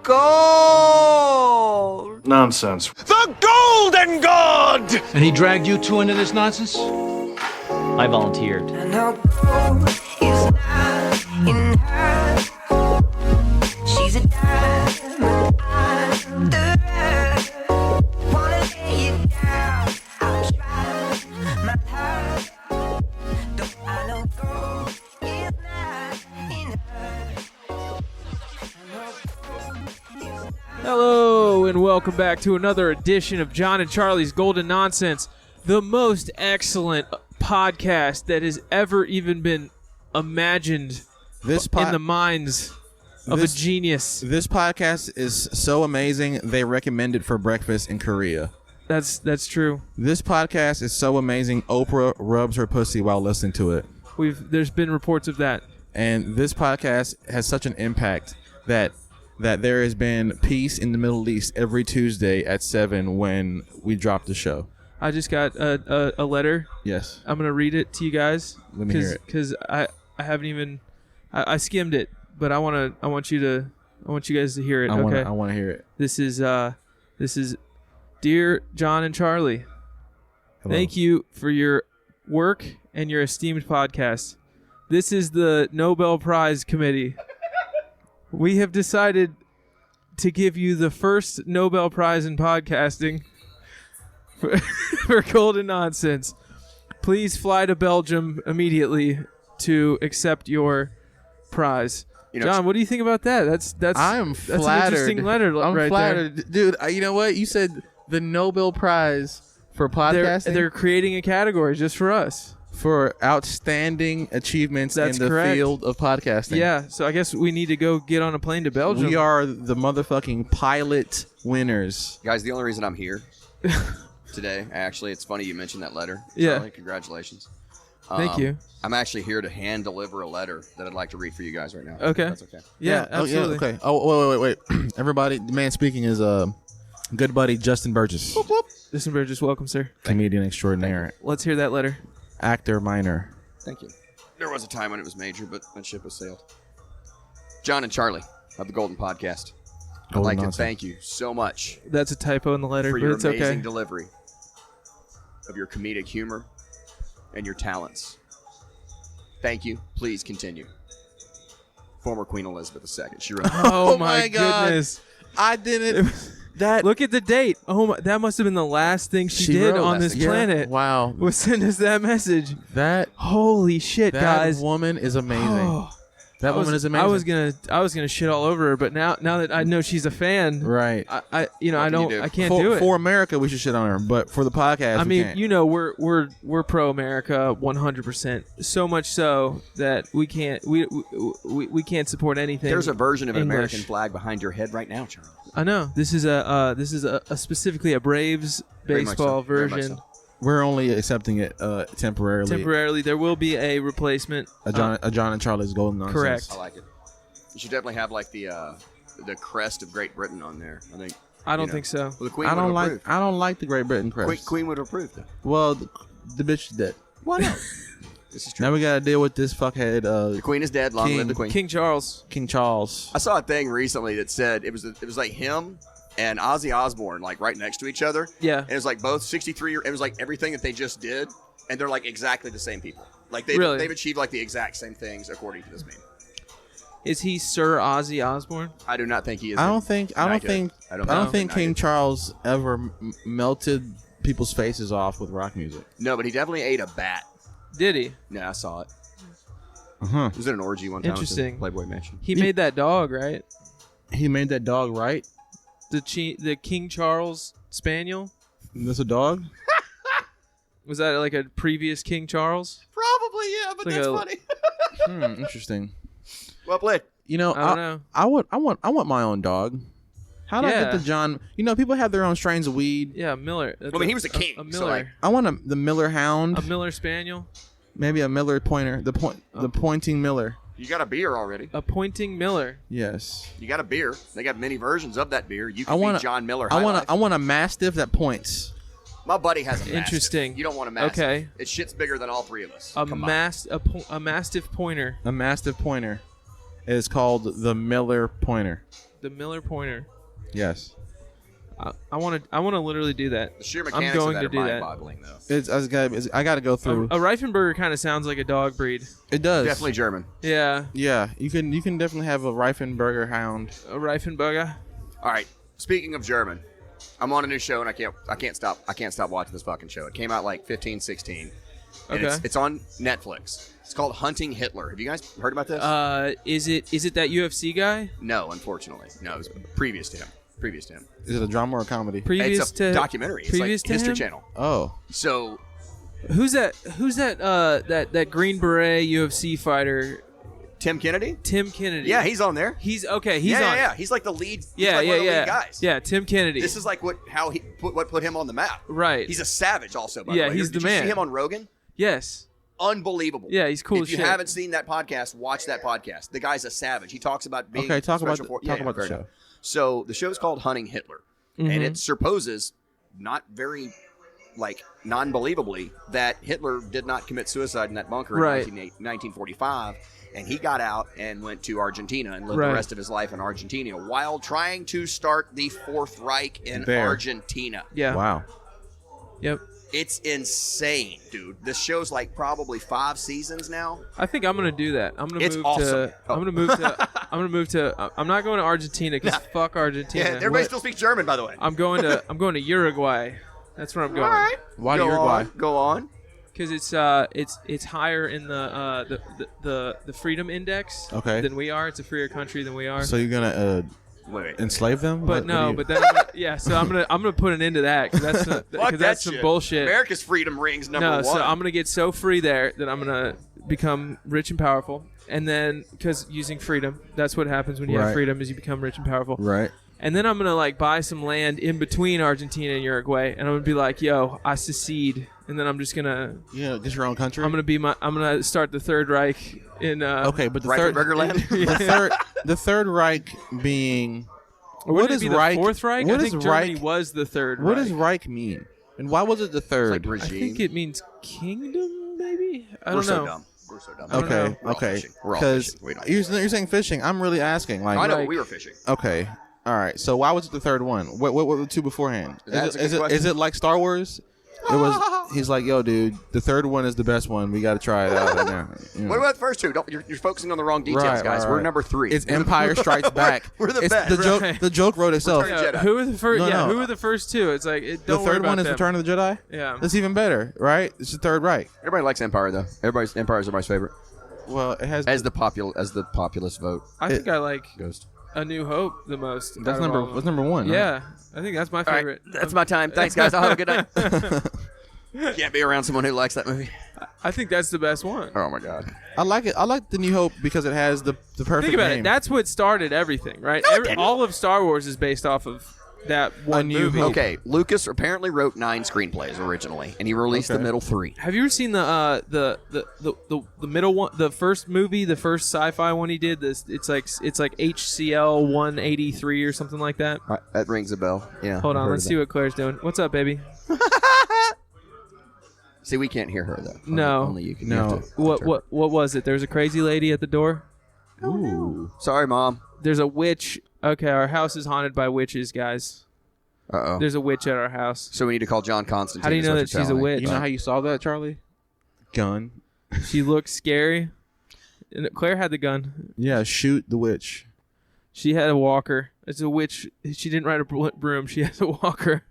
gold. Nonsense. The Golden God! And he dragged you two into this nonsense? I volunteered. And her gold is not in her. She's a diamond under her. Wanna lay it down. I'll try my heart. Though I know gold is not in her. Hello, and welcome back to another edition of John and Charlie's Golden Nonsense, the most excellent podcast that has ever even been imagined in the minds of a genius. This podcast is so amazing, they recommend it for breakfast in Korea. That's true. This podcast is so amazing, Oprah rubs her pussy while listening to it. There's been reports of that. And this podcast has such an impact that there has been peace in the Middle East every Tuesday at 7 when we drop the show. I just got a letter. Yes. I'm going to read it to you guys. Let me hear it. Because I haven't even... I skimmed it, but I want you guys to hear it. I want to hear it. This is Dear John and Charlie. Hello. Thank you for your work and your esteemed podcast. This is the Nobel Prize Committee. We have decided to give you the first Nobel Prize in podcasting for Golden Nonsense. Please fly to Belgium immediately to accept your prize. John, what do you think about that? That's I'm an flattered. interesting letter. I'm flattered. There. Dude, you know what? You said the Nobel Prize for podcasting? They're creating a category just for us. For outstanding achievements That's in the correct. field of podcasting. Yeah, so I guess we need to go get on a plane to Belgium. We are the motherfucking pilot winners. Guys, the only reason I'm here today, actually, it's funny you mentioned that letter. Yeah. Charlie, congratulations. Thank you. I'm actually here to hand deliver a letter that I'd like to read for you guys right now. Okay. That's okay. Yeah, absolutely. Okay. Oh, wait. Everybody, the man speaking is good buddy Justin Burgess. Whoop, whoop. Justin Burgess, welcome, sir. Comedian extraordinaire. Let's hear that letter. Actor minor. Thank you. There was a time when it was major, but that ship has sailed. John and Charlie of the Golden Podcast. I'd like to thank you so much That's a typo in the letter, for but your it's amazing okay. delivery of your comedic humor and your talents. Thank you. Please continue. Former Queen Elizabeth II. She wrote. Oh my God. goodness. I didn't. Look at the date. Oh my, that must have been the last thing she did wrote on this planet. Wow. Was send us that message. That Holy shit, guys. woman is amazing. Oh, that woman is amazing. I was gonna shit all over her, but now that I know she's a fan, Right. I can't for, do it. For America, we should shit on her, but for the podcast, I we mean, can't. we're pro America 100%. So much so that we can't support anything. There's a version of an English. American flag behind your head right now, Charlie. I know this is a specifically a Braves Very much baseball so. Very much version. so. We're only accepting it temporarily. Temporarily, there will be a replacement. A John and Charlie's Golden Nonsense. Correct. I like it. You should definitely have like the crest of Great Britain on there. I think. I don't think so. Well, the Queen I don't would like. approve. I don't like the Great Britain crest. Queen would approve that. Well, the bitch is dead. Why not? This is true. Now we gotta deal with this fuckhead. The Queen is dead. Long live the Queen. King Charles. King Charles. I saw a thing recently that said it was like him and Ozzy Osbourne like right next to each other. Yeah. And it was like both 63. It was like everything that they just did, and they're like exactly the same people. Like they've achieved like the exact same things according to this meme. Is he Sir Ozzy Osbourne? I do not think he is. I don't think King Charles ever melted people's faces off with rock music. No, but he definitely ate a bat. Did he? Yeah, I saw it. Uh-huh. He was at an orgy one time. Interesting. At the Playboy Mansion. He made that dog, right? He made that dog, right? The King Charles Spaniel? That's a dog? Was that like a previous King Charles? Probably, yeah, but Like that's funny. Interesting. Well played. You know, I don't know. I want my own dog. How do I get the John? You know, people have their own strains of weed. Yeah, Miller. I mean, he was a king. A Miller. So like, I want the Miller Hound. A Miller Spaniel. Maybe a Miller Pointer. The pointing Miller. you got a beer already. A pointing Miller. Yes. You got a beer. They got many versions of that beer. You I can want be John Miller. I want a Mastiff that points. My buddy has a Mastiff. Interesting. You don't want a Mastiff. Okay. It shit's bigger than all three of us. A combined. Mastiff Pointer. A Mastiff Pointer. It is called the Miller Pointer. the Miller Pointer. Yes. I want to literally do that. The sheer I'm mechanics going of to that do are that. mind-boggling, though. I got to go through. A Reifenberger kind of sounds like a dog breed. It does. Definitely German. Yeah, Yeah, you can definitely have a Reifenberger hound. a Reifenberger. All right. Speaking of German, I'm on a new show and I can't stop watching this fucking show. It came out like 15, 16. And Okay. it's on Netflix. It's called Hunting Hitler. Have you guys heard about this? Is it that UFC guy? No, unfortunately. No, it was previous to him. Is it a drama or a comedy? Previous It's a to documentary. It's previous like to History him? Channel. Oh. So Who's that? That Green Beret UFC fighter, Tim Kennedy? Tim Kennedy. Yeah, he's on there. He's okay. He's yeah, on. yeah. He's like the lead. He's Yeah, like yeah, one of the yeah. lead guys. Yeah, Tim Kennedy. This is like what put him on the map. Right. He's a savage, also. By Yeah, the way. he's Did the you man. see him on Rogan? Yes. Unbelievable. Yeah, he's cool If as you shit. haven't seen that podcast, watch that podcast. The guy's a savage. He talks about being Okay, talk about special the- talk about the fair show. enough. So the show's called Hunting Hitler, Mm-hmm. and it supposes, not very, non-believably, that Hitler did not commit suicide in that bunker Right. in 1945, and he got out and went to Argentina and lived Right. the rest of his life in Argentina while trying to start the Fourth Reich in There. Argentina. Yeah. Wow. Yep. It's insane, dude. This show's like probably 5 seasons now. I think I'm gonna do that. I'm gonna It's move awesome. to. Oh. I'm gonna move to. I'm gonna move to. I'm not going to Argentina because fuck Argentina. Yeah, everybody still speaks German, by the way. I'm going to Uruguay. That's where I'm going. All right. Why Go Uruguay? on, go on. Because it's higher in the freedom index Okay. than we are. It's a freer country than we are. So you're gonna Wait. enslave them? but What do no, you- but then yeah. So I'm gonna put an end to that because that's Fuck because that that's some shit. bullshit. America's freedom rings number No, one. so I'm gonna get so free there that I'm gonna become rich and powerful, and then because using freedom, that's what happens when you have Right. freedom is you become rich and powerful. Right. And then I'm gonna buy some land in between Argentina and Uruguay, and I'm gonna be like, "Yo, I secede," and then I'm just gonna Yeah, just your own country. I'm gonna start the Third Reich in Okay, but the third Reifenberger land? the third Reich being Or what would it is be Reich? The Fourth Reich? What I is think Germany Reich? was the Third What Reich. does Reich mean? And why was it the third? Like I think it means kingdom, maybe. I We're don't so know. dumb. We're so dumb. Okay, We're all okay. fishing. We're all Because fishing. We don't- you're saying fishing. I'm really asking. Like, I know, Reich. but we were fishing. okay, all right. So why was it the third one? What were the two beforehand? That's a good Is question. it like Star Wars? It was. He's like, yo, dude, the third one is the best one. We got to try it out right now. You know. What about the first two? You're focusing on the wrong details, Right, guys. right, We're right. number 3. It's Empire Strikes Back. We're the It's best. The joke. Right. The joke wrote itself. Return of Jedi. Who were the first? No, yeah, no. who were the first two? It's like The don't worry third one about is them. Return of the Jedi. Yeah. That's even better, right? It's the third Reich. Everybody likes Empire, though. Empire's everybody's favorite. Well, it has. As the populist vote I think I like goes. A New Hope the most. That's out of all of them. number one. Yeah, I think that's my All right, favorite. that's my time. Thanks, guys. I'll have a good night. Can't be around someone who likes that movie. I think that's the best one. Oh, my God. I like it. I like the New Hope because it has the perfect Think about name. it. That's what started everything, right? didn't. All of Star Wars is based off of that one New movie. Hope. Okay, Lucas apparently wrote 9 screenplays originally, and he released the middle 3. Have you ever seen the middle one, the first movie, the first sci-fi one he did? This it's like HCL 183 or something like that. That rings a bell. Yeah. Hold I've on, heard let's of see that. what Claire's doing. What's up, baby? See, we can't hear her though. No. Only you can. No. You have to What was it? There's a crazy lady at the door. Ooh. Sorry, Mom. There's a witch. Okay, our house is haunted by witches, guys. Uh-oh. There's a witch at our house. So we need to call John Constantine. How do you is know what that you're she's a telling me. witch? You know how you solve that, Charlie? Gun. She looks scary. And Claire had the gun. Yeah, shoot the witch. She had a walker. It's a witch. She didn't ride a broom. She has a walker.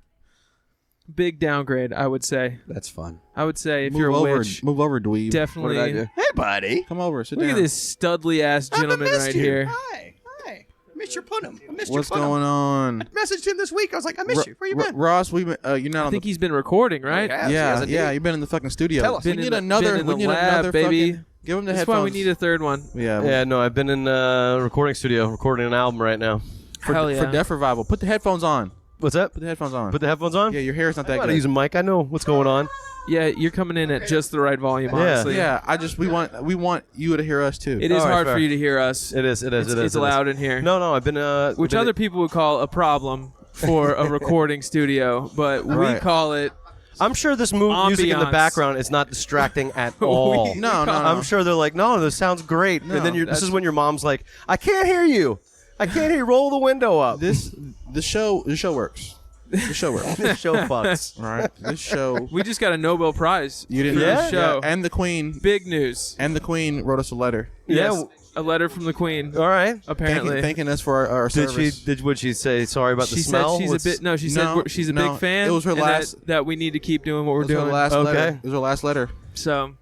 Big downgrade, I would say. That's fun. I would say if Move you're a over, witch, move over, dweeb. What definitely. did I do? Hey, buddy. Come over, sit Look down. at this studly ass gentleman right here. Hi. Hi. I missed your punim. I missed What's your punim. going on? I messaged him this week. I was like, I miss you. Where you been? Ross, you're not I on think the. he's been recording, right? Yeah. Yes, he Yeah, has yeah, indeed. you've been in the fucking studio. Tell us. We Been need in the- another. been in We the need lab, another baby. fucking. Give him the That's headphones. why we need a third one. Yeah. Yeah, no, I've been in a recording studio recording an album right now. Hell yeah. For Deaf Revival. Put the headphones on. What's that? Put the headphones on. Put the headphones on? Yeah, your hair's not I that know how good. to use a mic. I know what's going on. Yeah, you're coming in at just the right volume, Yeah. honestly. Yeah, we want you to hear us too. It is All right, hard fair. for you to hear us. It is. It's loud in here. No, I've been Which been- other people would call a problem for a recording studio, but we Right. call it. I'm sure this music in the Ambiance. background is not distracting at all. No. I'm sure they're like, no, this sounds great. No, and then this that's- is when your mom's like, I can't hear you. I can't hear. Roll the window up. The show works. The show works. This show fucks. All right. This show. We just got a Nobel Prize. You didn't for know? this show. Yeah. And the Queen. Big news. And the Queen wrote us a letter. Yeah. Yes, a letter from the Queen. All right. Apparently, Thanking us for our service. Would she say sorry about the she smell? said she's a bit. No, she No, said she's a no, big fan. it was her and last- that we need to keep doing what we're It was her doing. last Okay. letter. It was her last letter. So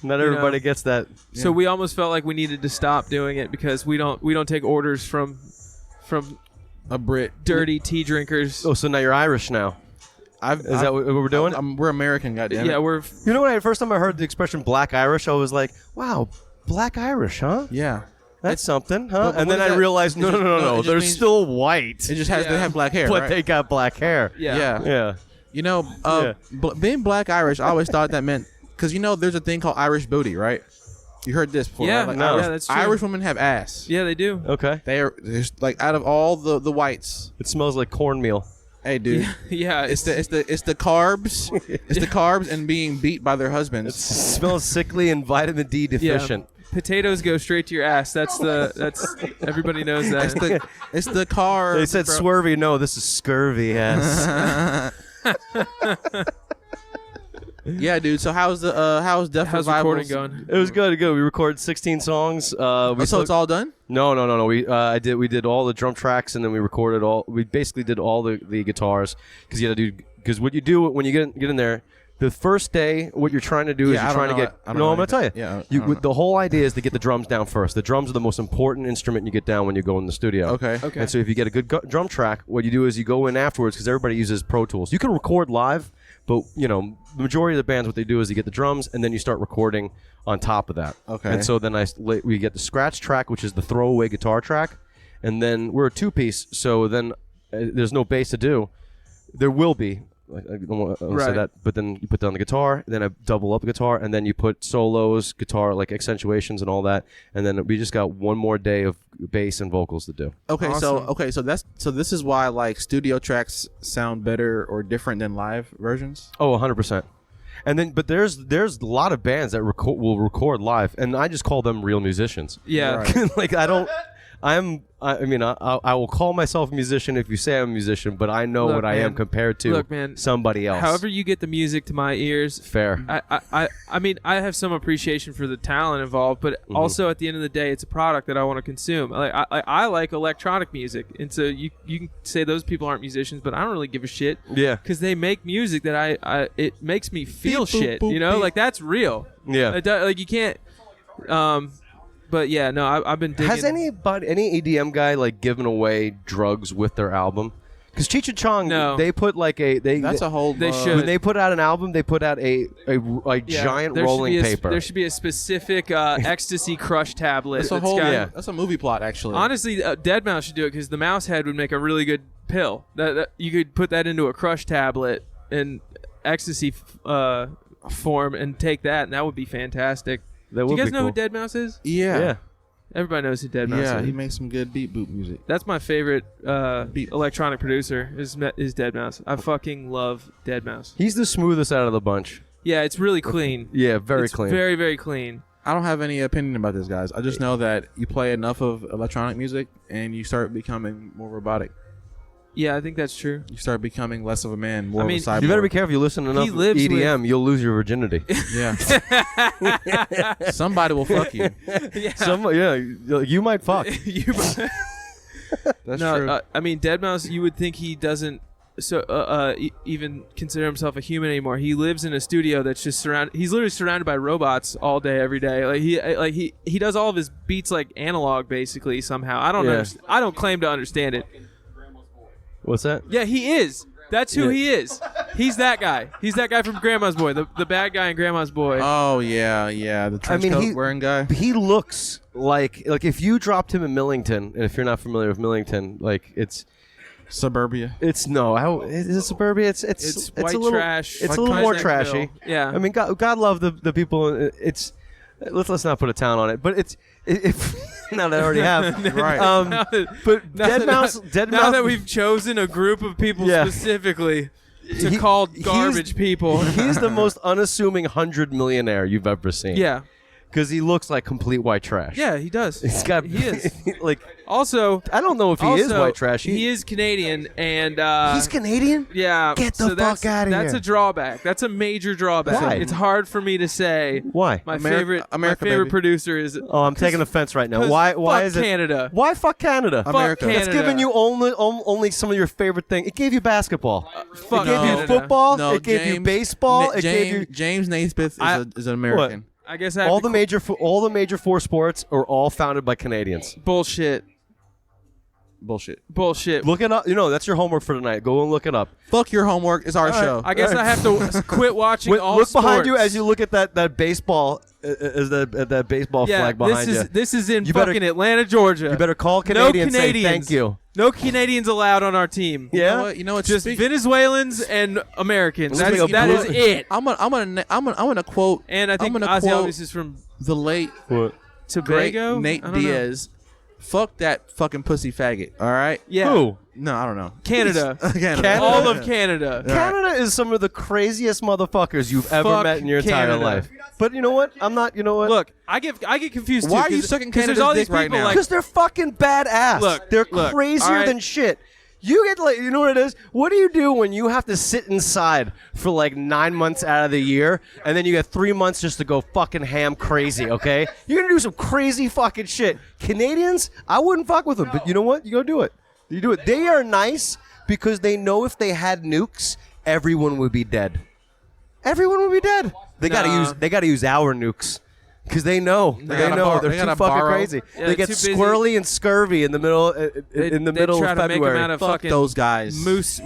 Not you everybody know. gets that. So we almost felt like we needed to stop doing it because we don't take orders from A Brit. dirty tea drinkers. Oh, so now you're Irish now. Is that what we're doing? We're American, goddammit. Yeah, we're You know what? First time I heard the expression "Black Irish," I was like, "Wow, Black Irish, huh? Yeah. That's something, huh?" But and what then is I that? realized, It no, just they're means- still white, It just has. Yeah. They have black hair, but right? they got black hair. yeah. Yeah. You know, being black Irish, I always thought that meant because there's a thing called Irish booty, right? You heard this before? Yeah, right? no. Irish, Yeah, that's true. Irish women have ass. Yeah, they do. Okay. There's like out of all the whites. It smells like cornmeal. Hey, dude. Yeah, It's the carbs. It's the carbs and being beat by their husbands. It smells sickly and vitamin D deficient. Potatoes go straight to your ass. That's everybody knows that. It's the carbs. They said bro. swervy. No, this is scurvy. Yes. Yeah, dude. So how's Death How's Revivals? recording going? It was good. We recorded 16 songs. So it's all done? No. We did all the drum tracks and then we recorded all. We basically did all the guitars because you got to do because what you do when you get in there. The first day, what you're trying to do is Yeah, I you're don't trying to know. get. I don't No, know I'm going to tell you. anything. Yeah, I don't know. The whole idea is to get the drums down first. The drums are the most important instrument you get down when you go in the studio. Okay. Okay. And so if you get a good drum track, what you do is you go in afterwards because everybody uses Pro Tools. You can record live, but the majority of the bands, what they do is you get the drums and then you start recording on top of that. Okay. And so then we get the scratch track, which is the throwaway guitar track, and then we're a two-piece. So then there's no bass to do. There will be. I don't want to say Right. that, but then you put down the guitar, then I double up the guitar, and then you put solos, guitar, like accentuations and all that, and then we just got one more day of bass and vocals to do. Okay, Awesome. so this is why like studio tracks sound better or different than live versions. Oh, 100%. And then, but there's a lot of bands that will record live, and I just call them real musicians. Yeah. Right. Like I will call myself a musician if you say I'm a musician, but I know Look, what I am man. compared to Look, man. somebody else. However you get the music to my ears, Fair. I mean, I have some appreciation for the talent involved, but Mm-hmm. also at the end of the day, it's a product that I want to consume. Like I like electronic music, and so you can say those people aren't musicians, but I don't really give a shit. Yeah. Because they make music that it makes me feel Beep, boop, shit. boop, You know, beep. like that's real. Yeah. Like you can't. But yeah, no, I've been digging. Has any EDM guy like given away drugs with their album? Because Cheech and Chong, No. they put like That's a whole. They should. when they put out an album, they put out a Yeah, giant there should rolling be a paper. There should be a specific ecstasy crush tablet. That's a that's whole. got- yeah. That's a movie plot, actually. Honestly, Dead Mouse should do it because the mouse head would make a really good pill. That you could put that into a crush tablet in ecstasy form and take that, and that would be fantastic. That Do would you guys be know cool. who Dead Mouse is? Yeah. Yeah. Everybody knows who Dead Mouse Yeah, is. he makes some good beat boop music. That's my favorite Beat. electronic producer is Dead Mouse. I fucking love Dead Mouse. He's the smoothest out of the bunch. Yeah, it's really clean. Yeah, very It's clean. Very, very clean. I don't have any opinion about this, guys. I just know that you play enough of electronic music and you start becoming more robotic. Yeah, I think that's true. You start becoming less of a man, more I mean, of a cyborg. You better be careful. You listen to enough lives EDM, you'll lose your virginity. Yeah. Somebody will fuck you. You might fuck. You- That's no, true. I mean, Dead Mouse. You would think he doesn't even consider himself a human anymore. He lives in a studio that's just surrounded. He's literally surrounded by robots all day, every day. Like he does all of his beats like analog, basically. Somehow, I don't Yeah. understand. I don't claim to understand it. What's that? Yeah, he is. That's who Yeah. he is. He's that guy. He's that guy from Grandma's Boy, the bad guy in Grandma's Boy. Oh yeah, the trench coat wearing guy. He looks like if you dropped him in Millington, and if you're not familiar with Millington, like it's Suburbia. is it suburbia? It's It's a white little, trash. It's like a little more Pleasantville. trashy. Yeah. I mean, God love the people. It's let's not put a town on it, but it's if now that I already have Right. But Now Dead now Mouse. that we've chosen a group of people Yeah. specifically to He- call he's- garbage people. He's the most unassuming 100 millionaire you've ever seen. Yeah. because he looks like complete white trash. Yeah, he does. He's got. He is. Like, Also, I don't know if he is white trash. He is Canadian, and He's Canadian. yeah. Get the so that's- fuck outta That's here. a drawback. That's a major drawback. Why? It's hard for me to say. Why? My America, favorite baby. producer is. Oh, I'm taking offense right now. 'cause Why fuck is it Canada? Why fuck Canada? Fuck America. Canada. It's giving you only some of your favorite things. It gave you basketball. Fuck It gave you Canada. football. No, it gave you James- baseball. It James, gave you James Naismith is an American. I guess I have all to the major four sports are all founded by Canadians. bullshit. Bullshit. Bullshit. Look it up. That's your homework for tonight. Go and look it up. Fuck your homework. It's our show. I guess I have to quit watching all Look behind you sports. as you look at that baseball. Is that baseball flag behind you? This is in You better- fucking Atlanta, Georgia. You better call Canadians No and say Canadians. thank you. No Canadians allowed on our team. Yeah. You know what? Just Speak- Venezuelans and Americans. Let's make a That is blue- it. I'm gonna quote. And I think I'm gonna Ozzy quote Elvis is from the late What? great Tobago. Nate I don't know. Diaz. Fuck that fucking pussy faggot. All right. Yeah. Who? No, I don't know. Canada. Canada. All of Canada. Canada is some of the craziest motherfuckers you've ever Fuck met in your entire Canada. life. But you know what? I'm not. You know what? Look, I get confused. Why too, are you 'cause- sucking 'cause there's Canada's all these dick right people now? like because they're fucking badass. Look, they're look, crazier all right. than shit. You get like, you know what it is? What do you do when you have to sit inside for like 9 months out of the year, and then you get 3 months just to go fucking ham crazy? Okay, you're gonna do some crazy fucking shit. Canadians, I wouldn't fuck with them, but you know what? You go do it. You do it. They are nice because they know if they had nukes, everyone would be dead. Everyone would be dead. They Nah. gotta use our nukes. Because they know, They gotta they're they too gotta fucking borrow. crazy. Yeah, they get they're too busy. squirrely and scurvy in the middle They middle try of to make February. them out of Fuck fucking those guys. moose.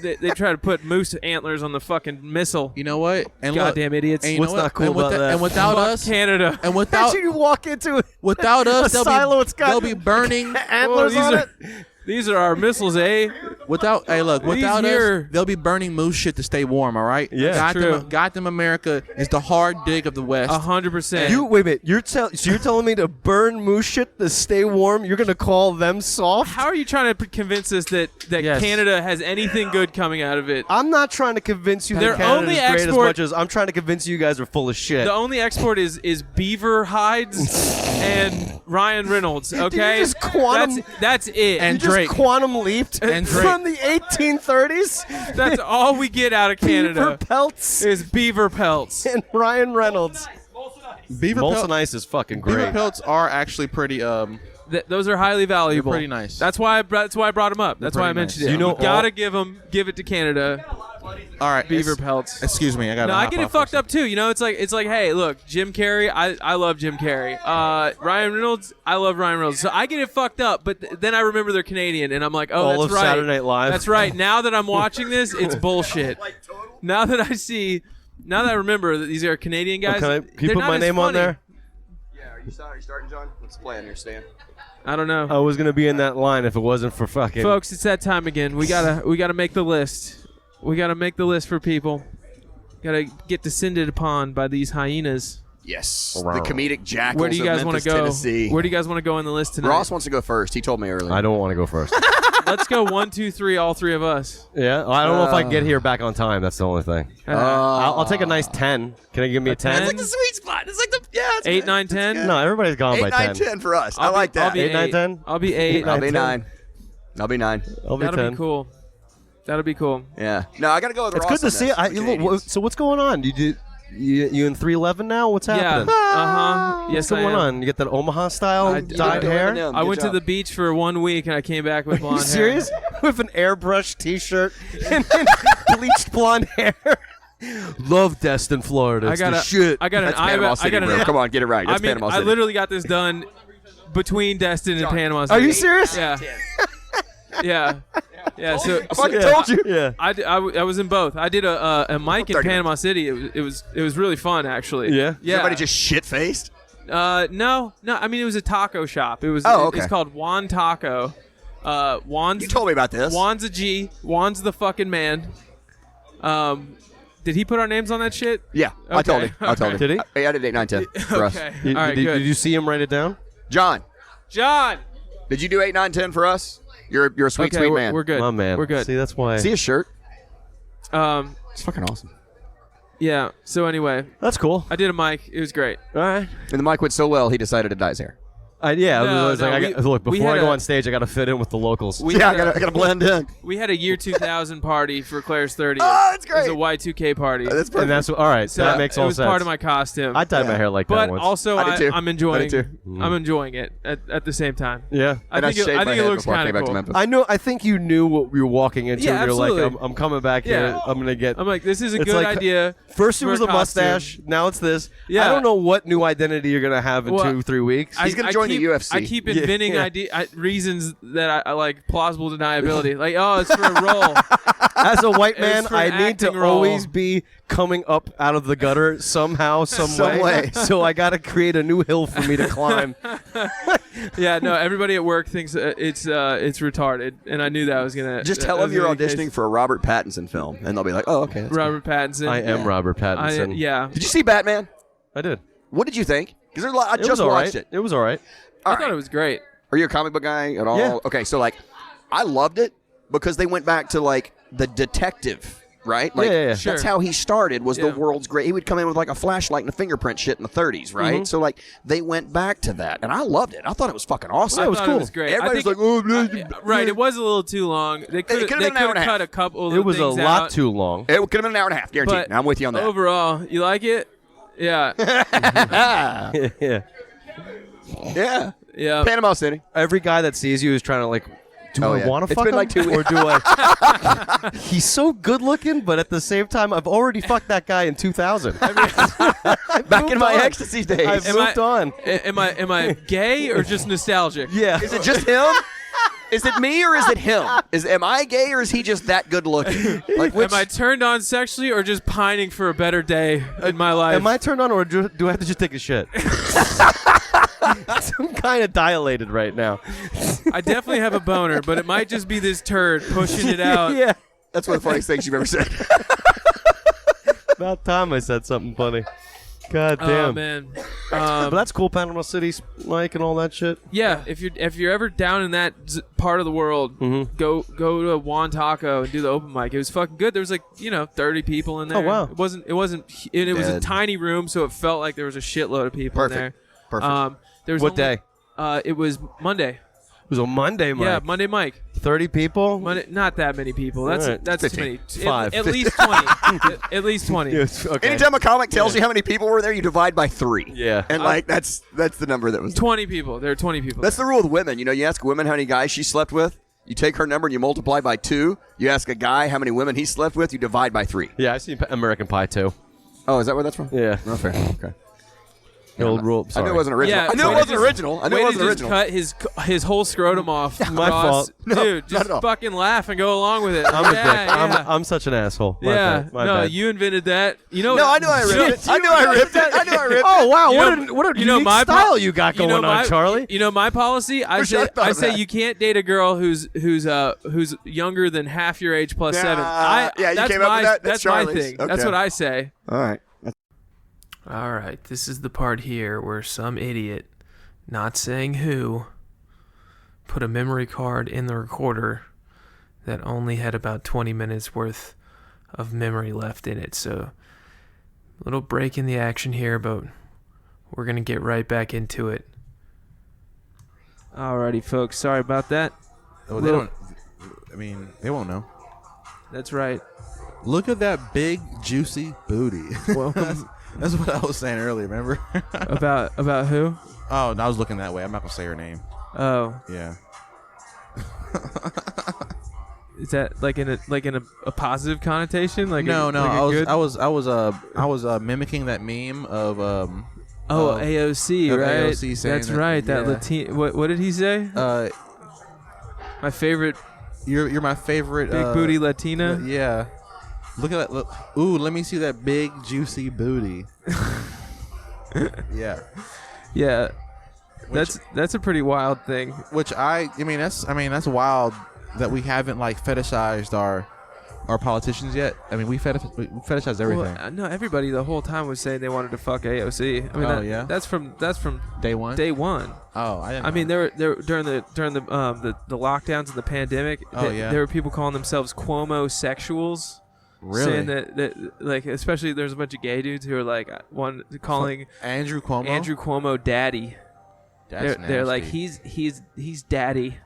They try to put moose antlers on the fucking missile. You know what? And Goddamn look, idiots. And you What's know what? not cool and with about that? And without Fuck us, Canada. and without Imagine you walk into without us, a silo, it's got they'll be burning. antlers these on are- it. These are our missiles, eh? Without without here- us, they'll be burning moose shit to stay warm. All right. Yeah. True. Goddamn America is the hard dig of the West. 100%. You wait a minute. So you're telling me to burn moose shit to stay warm? You're gonna call them soft? How are you trying to convince us that Yes. Canada has anything good coming out of it? I'm not trying to convince you Their that Canada's only great as export- much as I'm trying to convince you guys are full of shit. The only export is beaver hides and Ryan Reynolds. Okay, just quantum- that's it. And you just Drake. quantum leaped And Drake. from the 1830s. that's all we get out of Beaver Canada pelts is beaver pelts. and Ryan Reynolds. Beaver Molson pelts. Ice is fucking Beaver great. pelts are actually pretty. Those are highly valuable. pretty nice. That's why I brought them up. That's why I pretty mentioned nice. it. You know You gotta give it to Canada. All right. Beaver pelts. Excuse me. I got. No, I get it fucked up too. You know, it's like, hey, look, Jim Carrey, I love Jim Carrey. Ryan Reynolds, I love Ryan Reynolds. So I get it fucked up, but then I remember they're Canadian, and I'm like, oh, All that's of right. Saturday Night Live. That's right. Now that I'm watching this, it's bullshit. Now that I remember that these are Canadian guys, Can you they're put not my as name on funny. there? Yeah, are you starting, John? What's the plan here, Stan? I don't know, I was gonna be in that line if it wasn't for fucking. folks. It's that time again. We gotta make the list. We gotta make the list for people. Gotta get descended upon by these hyenas. Yes, the comedic jackals Where do you guys want to go? Tennessee. Where do you guys want to go in the list tonight? Ross wants to go first. He told me earlier. I don't want to go first. Let's go 1, 2, 3, all three of us. Yeah, I don't know if I can get here back on time. That's the only thing. I'll take a nice 10. Can I give me a 10? 10? It's like the sweet spot. It's like the 8, 9, 10. No, everybody's gone 8, by 9, 10. 10 for us. I I'll like be, that. I'll be 8, 9, 8. 10? I'll be 8. I'll be 10. 9. I'll be 9. I'll be That'll 10. be cool. That'll be cool. Yeah. No, I got to go with It's Ross good to on see this it. for Canadians. So what's going on? You in 311 now? What's happening? Yeah. Yes, What's going I am. on? You get that Omaha style I- dyed I- hair? Eminem. I Good went to job. the beach for 1 week and I came back with Are blonde you serious? With an airbrush T-shirt and bleached blonde hair. Love Destin, Florida. It's the shit. I got an That's Panama City, bro. Come on, get it right. That's Panama City. I literally got this done betwing Destin and Panama City. Are you serious? Yeah. Yeah. Yeah. So I fucking told you. Yeah. I was in both. I did a mic in 30 Panama City. It was really fun actually. Yeah? Yeah. Everybody just shit-faced? No. I mean, it was a taco shop. It was. Oh, okay. It's called Juan Taco. Juan's. You told me about this. Juan's a G. Juan's the fucking man. Did he put our names on that shit? Yeah, I told Okay. him. I told him. Did he? I did 8, 9, 10 for us. Okay. Did, All right. did, Good. did you see him write it down? John, John. did you do 8, 9, 10 for us? You're a sweet, Okay, sweet we're, man. we're good. My man. We're good. See, that's why. See his shirt? Um, It's fucking awesome. Yeah. So anyway, That's cool. I did a mic. It was great. All right. And the mic went so well, he decided to dye his hair. Yeah, No, I was no, like, look, we before I had go a- on stage, I got to fit in with the locals. We Yeah, had I gotta blend in. We had a year 2000 party for Claire's 30th. Oh, that's It was great. a Y2K party. That's and perfect. that's all right. So that makes it all was sense. part of my costume. I dyed my hair like that but once. also, I did too. I'm I enjoying. did too. I'm enjoying it at the same time. Yeah. I And think shaved I my think it head looks before I kind came of back to cool. Memphis. I know. I think you knew what you were walking into. Yeah, and you're like, absolutely. I'm coming back Yeah. here. I'm gonna get. I'm like, this is a It's good like- idea. First it for was a a costume. mustache. Now it's this. Yeah. I don't know what new identity you're gonna have in Well, 2-3 weeks. He's gonna join the UFC. I keep Yeah. inventing reasons that I like plausible deniability. Like, oh, it's for a role. As a white It's man, for an I need to acting role. always be coming up out of the gutter somehow, some Some way. So I got to create a new hill for me to climb. Yeah, no. Everybody at work thinks it's retarded, and I knew that was gonna. Just that tell them was you're gonna be the auditioning case. for a Robert Pattinson film, and they'll be like, "Oh, okay." That's Robert Pattinson. I am Robert Pattinson. Yeah. Did you see Batman? I did. What did you think? Because I It just was all watched right. it. It was all right. I All thought right. it was great. Are you a comic book guy at all? Yeah. Okay, so like, I loved it because they went back to like the detective, right? Like, Yeah. Sure. that's how he started. Was Yeah. the world's great? He would come in with like a flashlight and a fingerprint shit in the 30s, right? Mm-hmm. So like, they went back to that, and I loved it. I thought it was fucking awesome. it was I thought cool. It was great. Everybody's I like, think, "Oh, right. It was a little too long. They could could've been an hour and a half. cut a couple. It of was a things lot out, too long. It could have been an hour and a half, guaranteed. But Now I'm with you on that. overall, you like it? Yeah. Yeah. Yeah. Yeah. Panama City. Every guy that sees you is trying to like, do Oh, I yeah. want to It's fuck been him? like 2 Or weeks. do I? He's so good looking, but at the same time, I've already fucked that guy in 2000. Back in my ecstasy days. I've Am moved on. Am I gay or just nostalgic? Yeah. Is it just him? Is it me or is it him? Am I gay or is he just that good looking? Like, which, Am I turned on sexually or just pining for a better day in my life? Am I turned on, or do I have to just take a shit? I'm kind of dilated right now. I definitely have a boner, but it might just be this turd pushing it out. Yeah. that's one of the funniest things you've ever said. About time I said something funny. God Oh damn. man. But that's cool, Panama City, Mike, and all that shit. Yeah, if you're ever down in that part of the world, Mm-hmm. go to Juan Taco and do the open mic. It was fucking good. There was like 30 people in there. Oh, wow. It was a Dead. tiny room, so it felt like there was a shitload of people in there. Perfect. There was What only- day? It was Monday. It was a Monday, Mike. Yeah, Monday Mike. 30 people? Monday, not that many people. That's All right. that's too 15. many. Five. At least 20. At least 20. Yes, okay. Anytime a comic tells you how many people were there, you divide by 3. Yeah. And like that's the number that was. 20 people. There are 20 people. That's the rule with women. You ask a woman how many guys she slept with. You take her number and you multiply by 2. You ask a guy how many women he slept with. You divide by 3. Yeah, I seen American Pie too. Oh, is that where that's from? Yeah. Oh, fair. Okay. The old rule. I Sorry. knew it wasn't original. Yeah, I knew way it to wasn't just- original. I knew way it to wasn't just original. cut his whole scrotum off. My Ross. fault. No, Dude, not just at all. fucking laugh and go along with it. I'm a dick. yeah. I'm such an asshole. My Yeah, bad. My no, bad. you invented that. You know? No, I knew I ripped it. I knew I ripped it. I knew I ripped it. Oh wow! You What know- a what a you know unique my style po- you got you know going my- on, Charlie. You know my policy. I Wish I say thought of that. you can't date a girl who's younger than half your age plus 7. Yeah, you that's came up my with that? that's That's my Charlie's. thing. That's Okay. what I say. All right. All right, this is the part here where some idiot, not saying who, put a memory card in the recorder that only had about 20 minutes worth of memory left in it. So, a little break in the action here, but we're going to get right back into it. Alrighty, folks. Sorry about that. Oh, they don't. I mean, they won't know. That's right. Look at that big, juicy booty. Welcome. That's what I was saying earlier. Remember? About who? Oh, I was looking that way. I'm not gonna say her name. Oh, Yeah. is that like in a positive connotation? Like No, a, no. like a good- I was mimicking that meme of Oh, of- AOC, of right? AOC saying That's that- right. That yeah. Latin. What did he say? My favorite You're my favorite big booty Latina. Yeah. Look at that. Look. Ooh, let me see that big juicy booty. Yeah. Yeah, that's a pretty wild thing. Which I mean that's wild that we haven't like fetishized our politicians yet. I mean we fetishize everything. Well, no, everybody the whole time was saying they wanted to fuck AOC. I mean, Oh, yeah? that's from Day one. day one. Oh, I didn't. I mean, know. there during the lockdowns and the pandemic. Oh, yeah? There were people calling themselves Cuomo sexuals. Really? saying that like, especially there's a bunch of gay dudes who are like calling Andrew Cuomo. daddy. They're like nasty. he's daddy.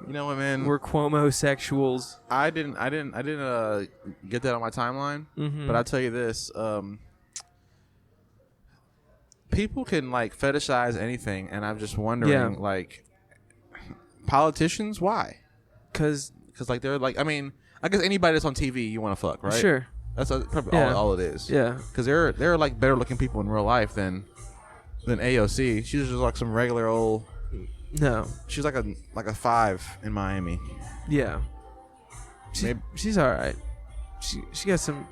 You know what, man? We're Cuomo-sexuals. I didn't get that on my timeline, but I'll tell you this: people can like fetishize anything, and I'm just wondering, like, politicians, why? Because like they're like, I mean, I guess anybody that's on TV you want to fuck, right? Sure. That's probably all it is. Yeah. Because they're like better looking people in real life than AOC. She's just like some regular old. No. She's like a 5 in Miami. Yeah. She's all right. She got some.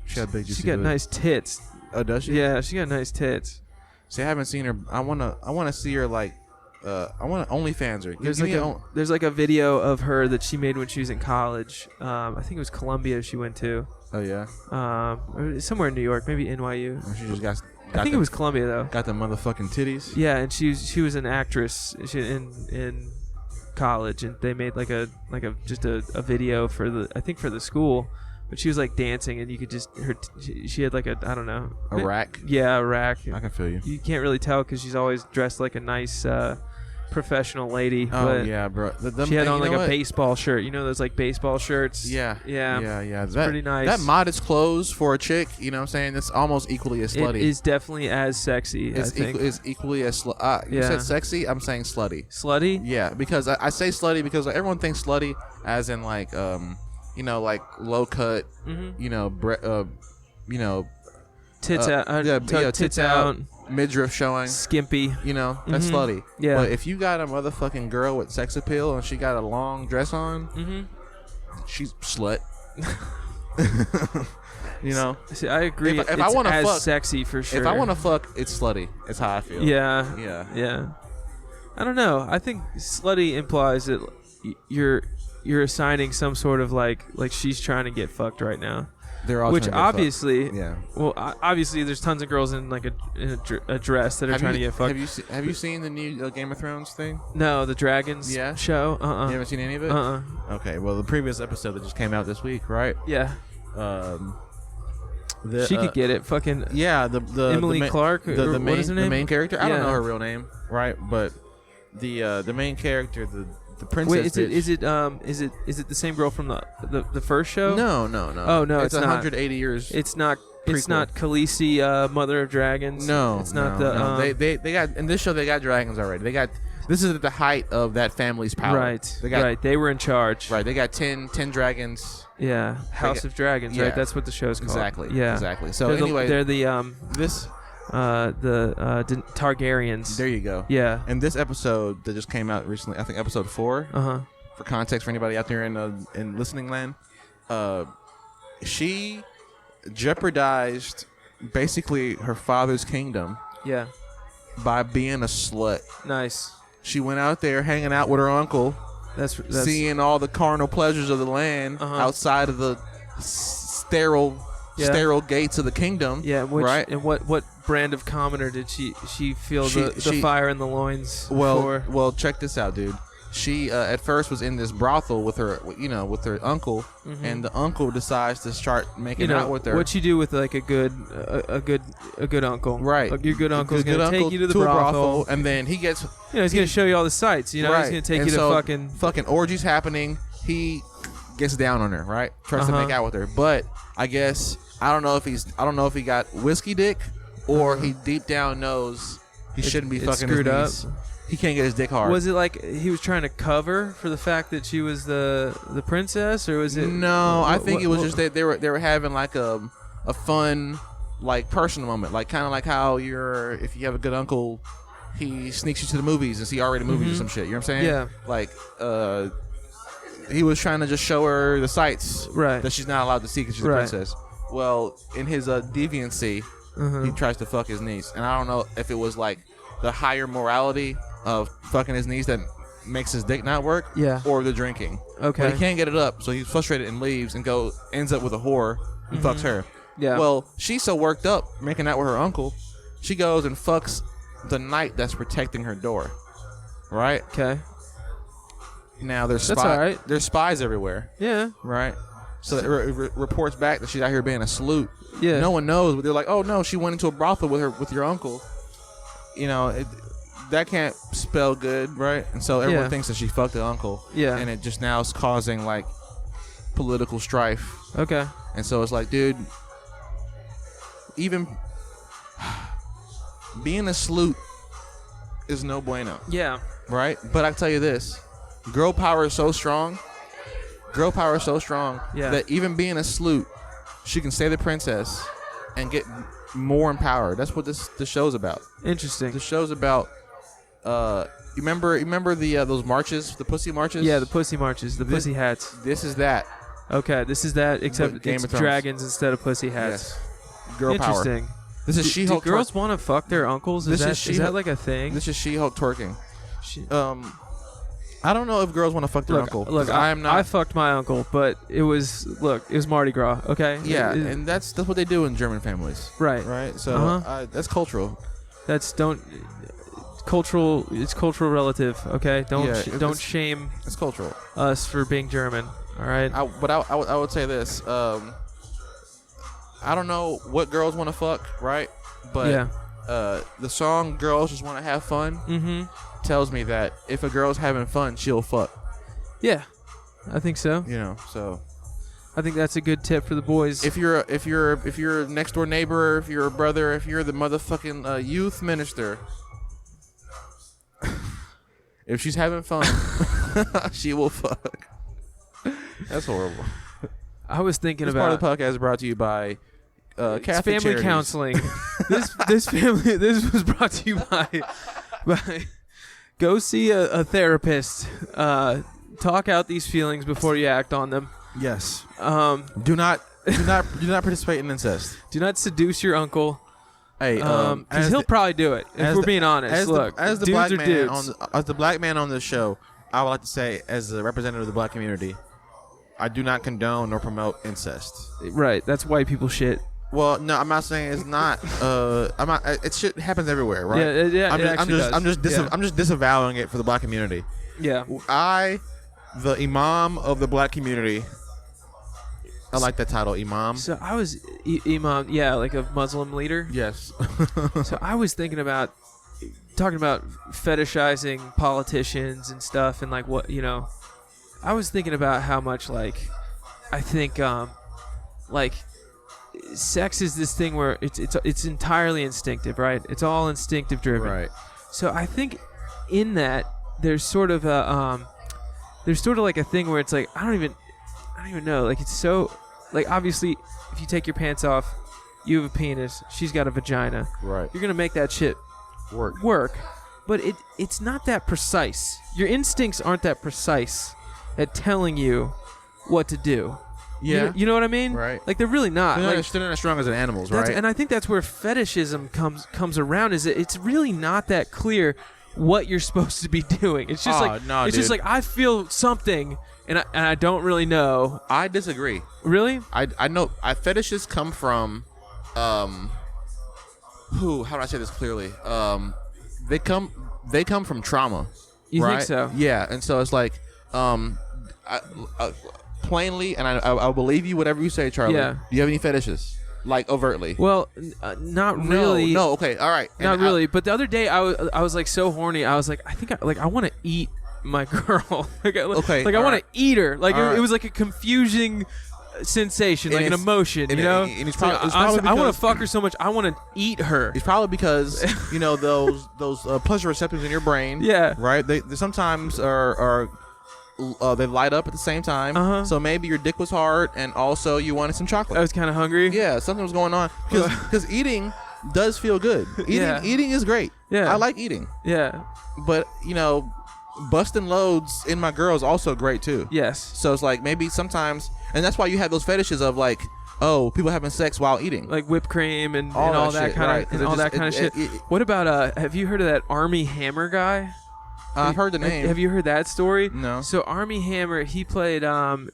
She got big. She got nice tits. Oh, does she? Yeah, she got nice tits. See, I haven't seen her. I wanna see her like. I want to OnlyFans her. There's like a video of her that she made when she was in college. I think it was Columbia she went to. Oh yeah. Or somewhere in New York, maybe NYU. Or she just got I think it was Columbia though. Got the motherfucking titties. Yeah, and she was an actress in college, and they made like a video for the school, but she was like dancing, and you could just she had like a I don't know a rack. Yeah, a rack. I can feel you. You can't really tell because she's always dressed like a nice professional lady. Oh but yeah, bro. She had on like a baseball shirt. You know those like baseball shirts. Yeah. It's That, pretty nice. That modest clothes for a chick, you know what I'm saying? That's almost equally as slutty. It is definitely as sexy. I think. It's equally as slutty. You said sexy. I'm saying slutty. Slutty? Yeah, because I say slutty because like, everyone thinks slutty as in like you know, like low cut, you know, tits out. tits out, midriff showing, skimpy. You know, that's slutty. Yeah. But if you got a motherfucking girl with sex appeal and she got a long dress on, she's slut. You know. See, I agree. If it's I want to as fuck, sexy for sure. If I want to fuck, it's slutty. It's how I feel. Yeah. I don't know. I think slutty implies that you're assigning some sort of like she's trying to get fucked right now. They're all which trying to get obviously, fucked. Yeah. Well, obviously, there's tons of girls in like a dress that are trying to get fucked. Have you seen the new Game of Thrones thing? No, the Dragons show. You haven't seen any of it? Okay. Well, the previous episode that just came out this week, right? Yeah. She could get it. Fucking the Emily Clark. What is her name? The main character. I don't know her real name, right? But the main character, the princess. Wait, is it the same girl from the first show? No. Oh no, it's 180 years. It's not. Prequel. It's not Khaleesi, Mother of Dragons. No, it's not They got in this show. They got dragons already. They got. This is at the height of that family's power. Right. They were in charge. Right. They got 10 dragons. Yeah. House of Dragons. Yeah. Right. That's what the show's called. Exactly. Yeah. Exactly. So they're anyway, the Targaryens. There you go. Yeah. And this episode that just came out recently, I think episode 4. For context, for anybody out there in listening land, she jeopardized basically her father's kingdom. Yeah. By being a slut. Nice. She went out there hanging out with her uncle. That's seeing all the carnal pleasures of the land outside of the sterile gates of the kingdom. Yeah, right. And what brand of commoner did she feel the fire in the loins for? Well, check this out, dude. She at first was in this brothel with her uncle, and the uncle decides to start making out with her. What you do with like a good uncle, right? Like your good uncle's gonna take you to the brothel, and then he gets, he's gonna show you all the sights. You know, right. He's gonna take you to fucking orgies happening. He gets down on her, right? Tries to make out with her, but I guess I don't know if he got whiskey dick or he deep down knows he shouldn't be fucking screwed his up. niece. He can't get his dick hard. Was it like he was trying to cover for the fact that she was the princess, or was it? No, I think it was just that they were having like a fun, like personal moment, like kind of like how if you have a good uncle, he sneaks you to the movies and see R-rated movies or some shit. You know what I'm saying? Yeah. Like he was trying to just show her the sights that she's not allowed to see because she's a princess. Well, in his deviancy, he tries to fuck his niece, and I don't know if it was like the higher morality of fucking his niece that makes his dick not work, or the drinking. Okay. But he can't get it up, so he's frustrated and leaves and ends up with a whore who fucks her. Yeah. Well, she's so worked up making out with her uncle, she goes and fucks the knight that's protecting her door. Right? Okay. Now there's That's all right. There's spies everywhere. Yeah. Right? So it reports back that she's out here being a salute. Yeah. No one knows, but they're like, oh no, she went into a brothel with your uncle. You know, that can't spell good, right? And so everyone thinks that she fucked the uncle. Yeah. And it just now is causing like political strife. Okay. And so it's like, dude, even being a salute is no bueno. Yeah. Right? But I tell you this, girl power is so strong. That even being a salute, she can stay the princess and get more empowered. That's what this show's about. Interesting. The show's about you remember the those marches, the pussy marches? Yeah, the pussy marches, the pussy hats. This is that. Okay, this is that, except Game it's of Thrones. dragons instead of pussy hats. Yes. Girl power. Interesting. This is Do She-Hulk. girls want to fuck their uncles? Is that like a thing? This is She-Hulk twerking. I don't know if girls want to fuck their uncle. Look, I am not. I fucked my uncle, but it was Mardi Gras. Okay. Yeah, and that's what they do in German families. Right. Right. So that's cultural. That's cultural. It's cultural relative. Okay. Don't shame. It's cultural. Us for being German. All right. But I would say this. I don't know what girls want to fuck, right? But the song "Girls Just Want to Have Fun" tells me that if a girl's having fun, she'll fuck. Yeah, I think so. You know, so I think that's a good tip for the boys. if you're a next door neighbor, if you're a brother, if you're the motherfucking youth minister, if she's having fun, she will fuck. That's horrible. I was thinking This about part of the podcast is brought to you by it's Catholic family Charities. counseling. This was brought to you by go see a therapist. Talk out these feelings before you act on them. Yes. Do not participate in incest. Do not seduce your uncle. Hey, because he'll probably do it. If we're being honest, look, as the dudes black are man dudes. as the black man on this show, I would like to say, as a representative of the black community, I do not condone nor promote incest. Right, that's white people shit. Well, no, I'm not saying it's not. I'm not. It shit happens everywhere, right? Yeah, I'm just disavowing it for the black community. Yeah. I, the imam of the black community. I like that title, imam. So I was imam, like a Muslim leader. Yes. So I was thinking about talking about fetishizing politicians and stuff, and like what I was thinking about how much I think sex is this thing where it's entirely instinctive, right? It's all instinctive driven. Right. So I think in that there's sort of a a thing where it's like I don't even know, like it's so obviously if you take your pants off, you have a penis, she's got a vagina. Right. You're gonna make that shit work. But it's not that precise. Your instincts aren't that precise at telling you what to do. Yeah. You know what I mean? Right. Like they're really not. They're not as strong as animals, right? And I think that's where fetishism comes around. Is it's really not that clear what you're supposed to be doing. It's just just like I feel something and I don't really know. I disagree. Really? I know fetishes come from how do I say this clearly? They come from trauma. You right? think so? Yeah, and so it's like plainly, and I'll believe you whatever you say, Charlie. Yeah. Do you have any fetishes? Like overtly? Well, not really. No. Okay. All right. Not really. But the other day, I was like so horny. I was like, I think I want to eat my girl. I want to eat her. Like it was like a confusing sensation, like an emotion. And it's probably I want to fuck her so much. I want to eat her. It's probably because those pleasure receptors in your brain. Yeah. Right. They sometimes are. They light up at the same time. So maybe your dick was hard, and also you wanted some chocolate. I was kind of hungry. Yeah, something was going on because eating does feel good. Eating is great. Yeah, I like eating. Yeah, but busting loads in my girl is also great too. Yes. So it's like maybe sometimes, and that's why you have those fetishes of like, oh, people having sex while eating, like whipped cream and all that kind of shit. What about have you heard of that Army Hammer guy? I've heard the name. Have you heard that story? No. So Army Hammer, he played.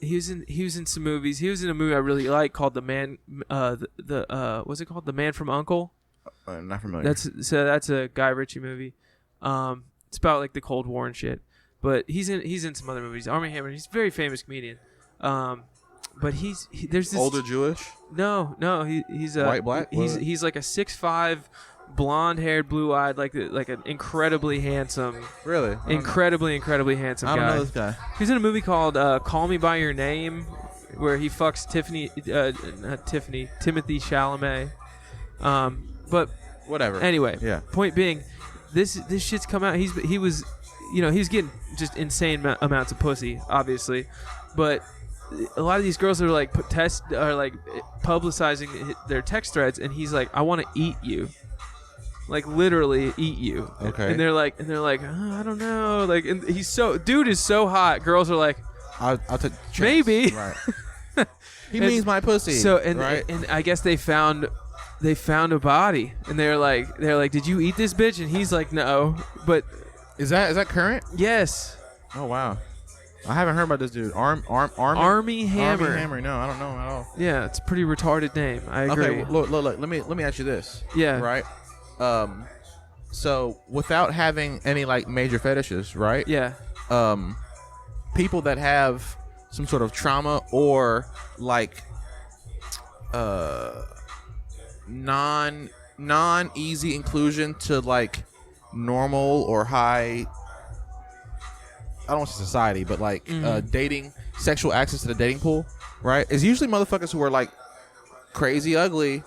He was in some movies. He was in a movie I really like called The Man. What's it called? The Man from U.N.C.L.E. Not familiar. That's a Guy Ritchie movie. It's about like the Cold War and shit. But he's in some other movies. Army Hammer. He's a very famous comedian. but there's this Older Jewish. No, he's a White, black? He's like a 6'5", blonde-haired, blue-eyed, like an incredibly handsome. Really? Incredibly handsome guy. I don't know this guy. He's in a movie called Call Me by Your Name, where he fucks Timothy Chalamet. But whatever. Anyway, yeah. Point being, this shit's come out. He was getting just insane amounts of pussy, obviously, but a lot of these girls are like publicizing their text threads, and he's like, I want to eat you. Like literally eat you. Okay. And they're like, oh, I don't know. Like, and dude is so hot. Girls are like, I'll take maybe. Right. He means my pussy. So right? and I guess they found a body, and they're like, did you eat this bitch? And he's like, no. But is that current? Yes. Oh wow. I haven't heard about this dude. Army Hammer. Army Hammer. No, I don't know at all. Yeah, it's a pretty retarded name. I agree. Okay, look. Let me ask you this. Yeah. Right. So without having any like major fetishes, right? Yeah. People that have some sort of trauma or like non easy inclusion to like normal or high, I don't want to say society, but like dating, sexual access to the dating pool, right? Is usually motherfuckers who are like crazy ugly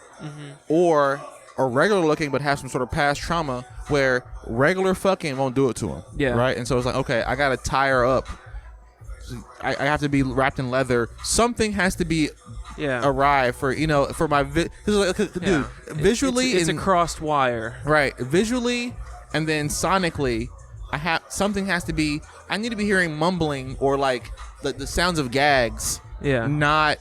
or are regular looking but have some sort of past trauma where regular fucking won't do it to them. Yeah. Right? And so it's like, okay, I gotta tie her up. I have to be wrapped in leather. Something has to be arrive for my dude, visually it's a crossed wire. Right. Visually and then sonically something has to be. I need to be hearing mumbling or like the sounds of gags. Yeah. Not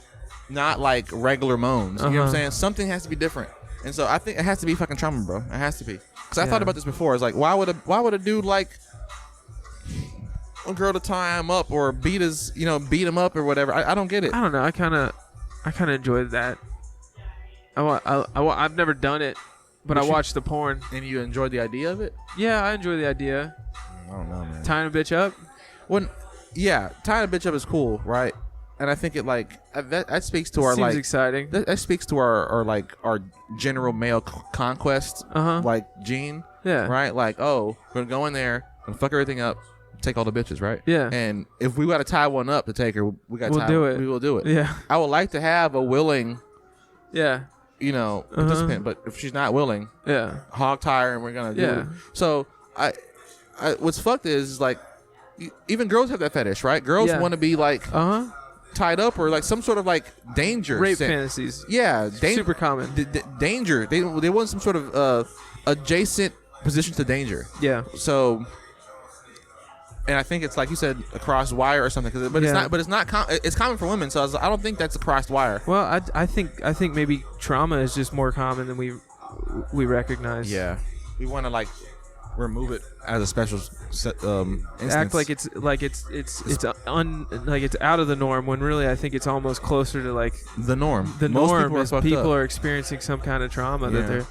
like regular moans. You know what I'm saying? Something has to be different. And so I think it has to be fucking trauma, bro. It has to be. Because I thought about this before. It's like, why would a dude like a girl to tie him up or beat him up or whatever? I don't get it. I don't know. I kind of enjoyed that. I've never done it, but I watched the porn. And you enjoyed the idea of it? Yeah, I enjoy the idea. I don't know, man. Tying a bitch up? Yeah, tying a bitch up is cool, right? And I think it like that speaks to our Seems exciting. That speaks to our general male conquest like gene. Yeah. Right? Like, oh, we're gonna go in there, gonna fuck everything up, take all the bitches, right? Yeah. And if we gotta tie one up to take her, we will do it. Yeah. I would like to have a willing participant, but if she's not willing, hog tie her and we're gonna do it. So I what's fucked is like even girls have that fetish, right? Girls want to be like tied up or like some sort of like danger rape fantasies. Yeah, super common. Danger. They want some sort of adjacent position to danger. Yeah. So, and I think it's like you said, a crossed wire or something. It's not. But it's not. It's common for women. So I don't think that's a crossed wire. Well, I think maybe trauma is just more common than we recognize. Yeah. We want to like remove it as a special instance. Act like it's out of the norm when really I think it's almost closer to like the norm. The norm is people are experiencing some kind of trauma that they're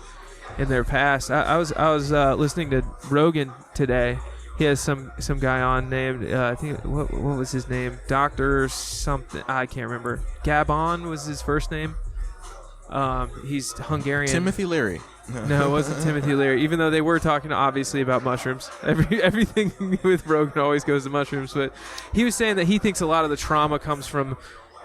in their past. I was listening to Rogan today. He has some guy on named I think what was his name? Dr. something, I can't remember. Gabon was his first name. He's Hungarian. Timothy Leary. No, it wasn't Timothy Leary. Even though they were talking obviously about mushrooms, everything with Rogan always goes to mushrooms. But he was saying that he thinks a lot of the trauma comes from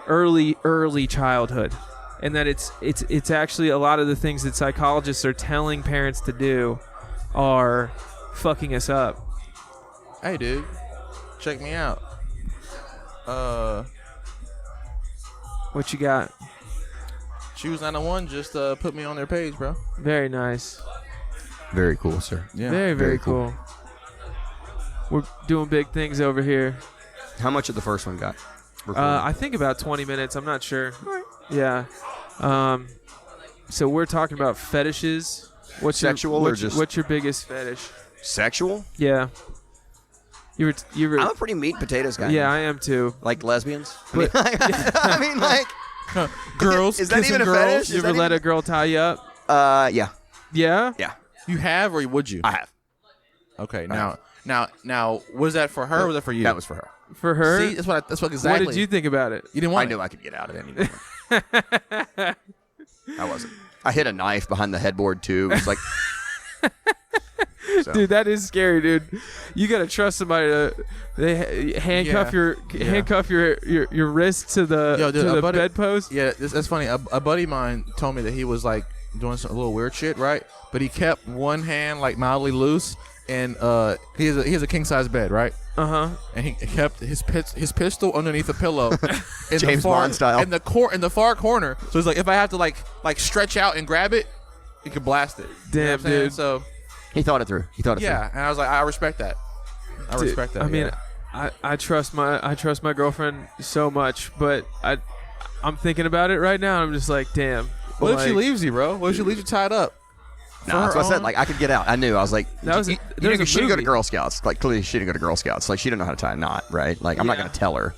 early childhood, and that it's actually a lot of the things that psychologists are telling parents to do are fucking us up. Hey, dude, check me out. What you got? Choose 901 just put me on their page, bro. Very nice. Very cool, sir. Yeah. Very cool. We're doing big things over here. How much did the first one got? I think about 20 minutes. I'm not sure. Yeah. So we're talking about fetishes. What's your biggest fetish? Sexual? Yeah. You were. I'm a pretty meat and potatoes guy. Yeah, I am too. Like lesbians? But, I mean, like girls. Is that even a fetish? You ever let a girl tie you up? Yeah. Yeah? Yeah. You have or would you? I have. Okay. Now, was that for her or was that for you? That was for her. For her? See, that's what exactly. What did you think about it? You didn't want I knew I could get out at any moment. I wasn't. I hit a knife behind the headboard too. It was like, so. Dude, that is scary, dude. You gotta trust somebody to handcuff your wrist to the bedpost. Yeah, that's funny. A buddy of mine told me that he was like doing some little weird shit, right? But he kept one hand like mildly loose, and he has a king size bed, right? And he kept his pistol underneath a pillow, in James Bond style, in the far corner. So it's like if I have to like stretch out and grab it, he could blast it. Damn, dude. So he thought it through. Yeah, and I was like, I respect that. I respect that. I mean, I trust my girlfriend so much, but I'm thinking about it right now. And I'm just like, damn. What if she leaves you, bro? What if she leaves you tied up? No, that's what I said. Like, I could get out. I knew. I was like, she didn't go to Girl Scouts. Like, clearly she didn't go to Girl Scouts. Like, she didn't know how to tie a knot, right? Like, I'm not going to tell her,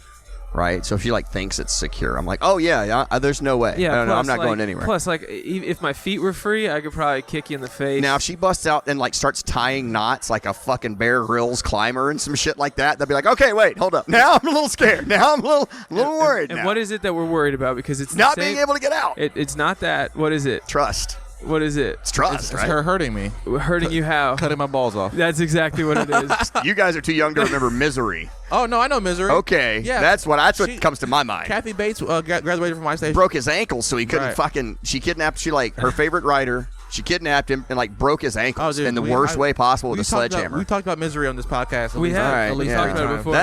right? So if she, like, thinks it's secure, I'm like, oh, yeah, there's no way. Yeah, I'm not going anywhere. Plus, like, if my feet were free, I could probably kick you in the face. Now, if she busts out and, like, starts tying knots like a fucking Bear Grylls climber and some shit like that, they'll be like, okay, wait, hold up. Now I'm a little scared. Now I'm a little worried. And what is it that we're worried about? Because it's not being able to get out. It's not that. What is it? Trust. What is it? It's trust, It's right? her hurting me. Hurting you how? Cutting my balls off. That's exactly what it is. You guys are too young to remember Misery. Oh, no, I know Misery. Okay. Yeah. That's what comes to my mind. Kathy Bates graduated from my station. Broke his ankle, so he couldn't Right. she kidnapped, her favorite writer. She kidnapped him and, like, broke his ankles in the worst way possible with a sledgehammer. We talked about Misery on this podcast. We have. All right, At least yeah. talked about it before.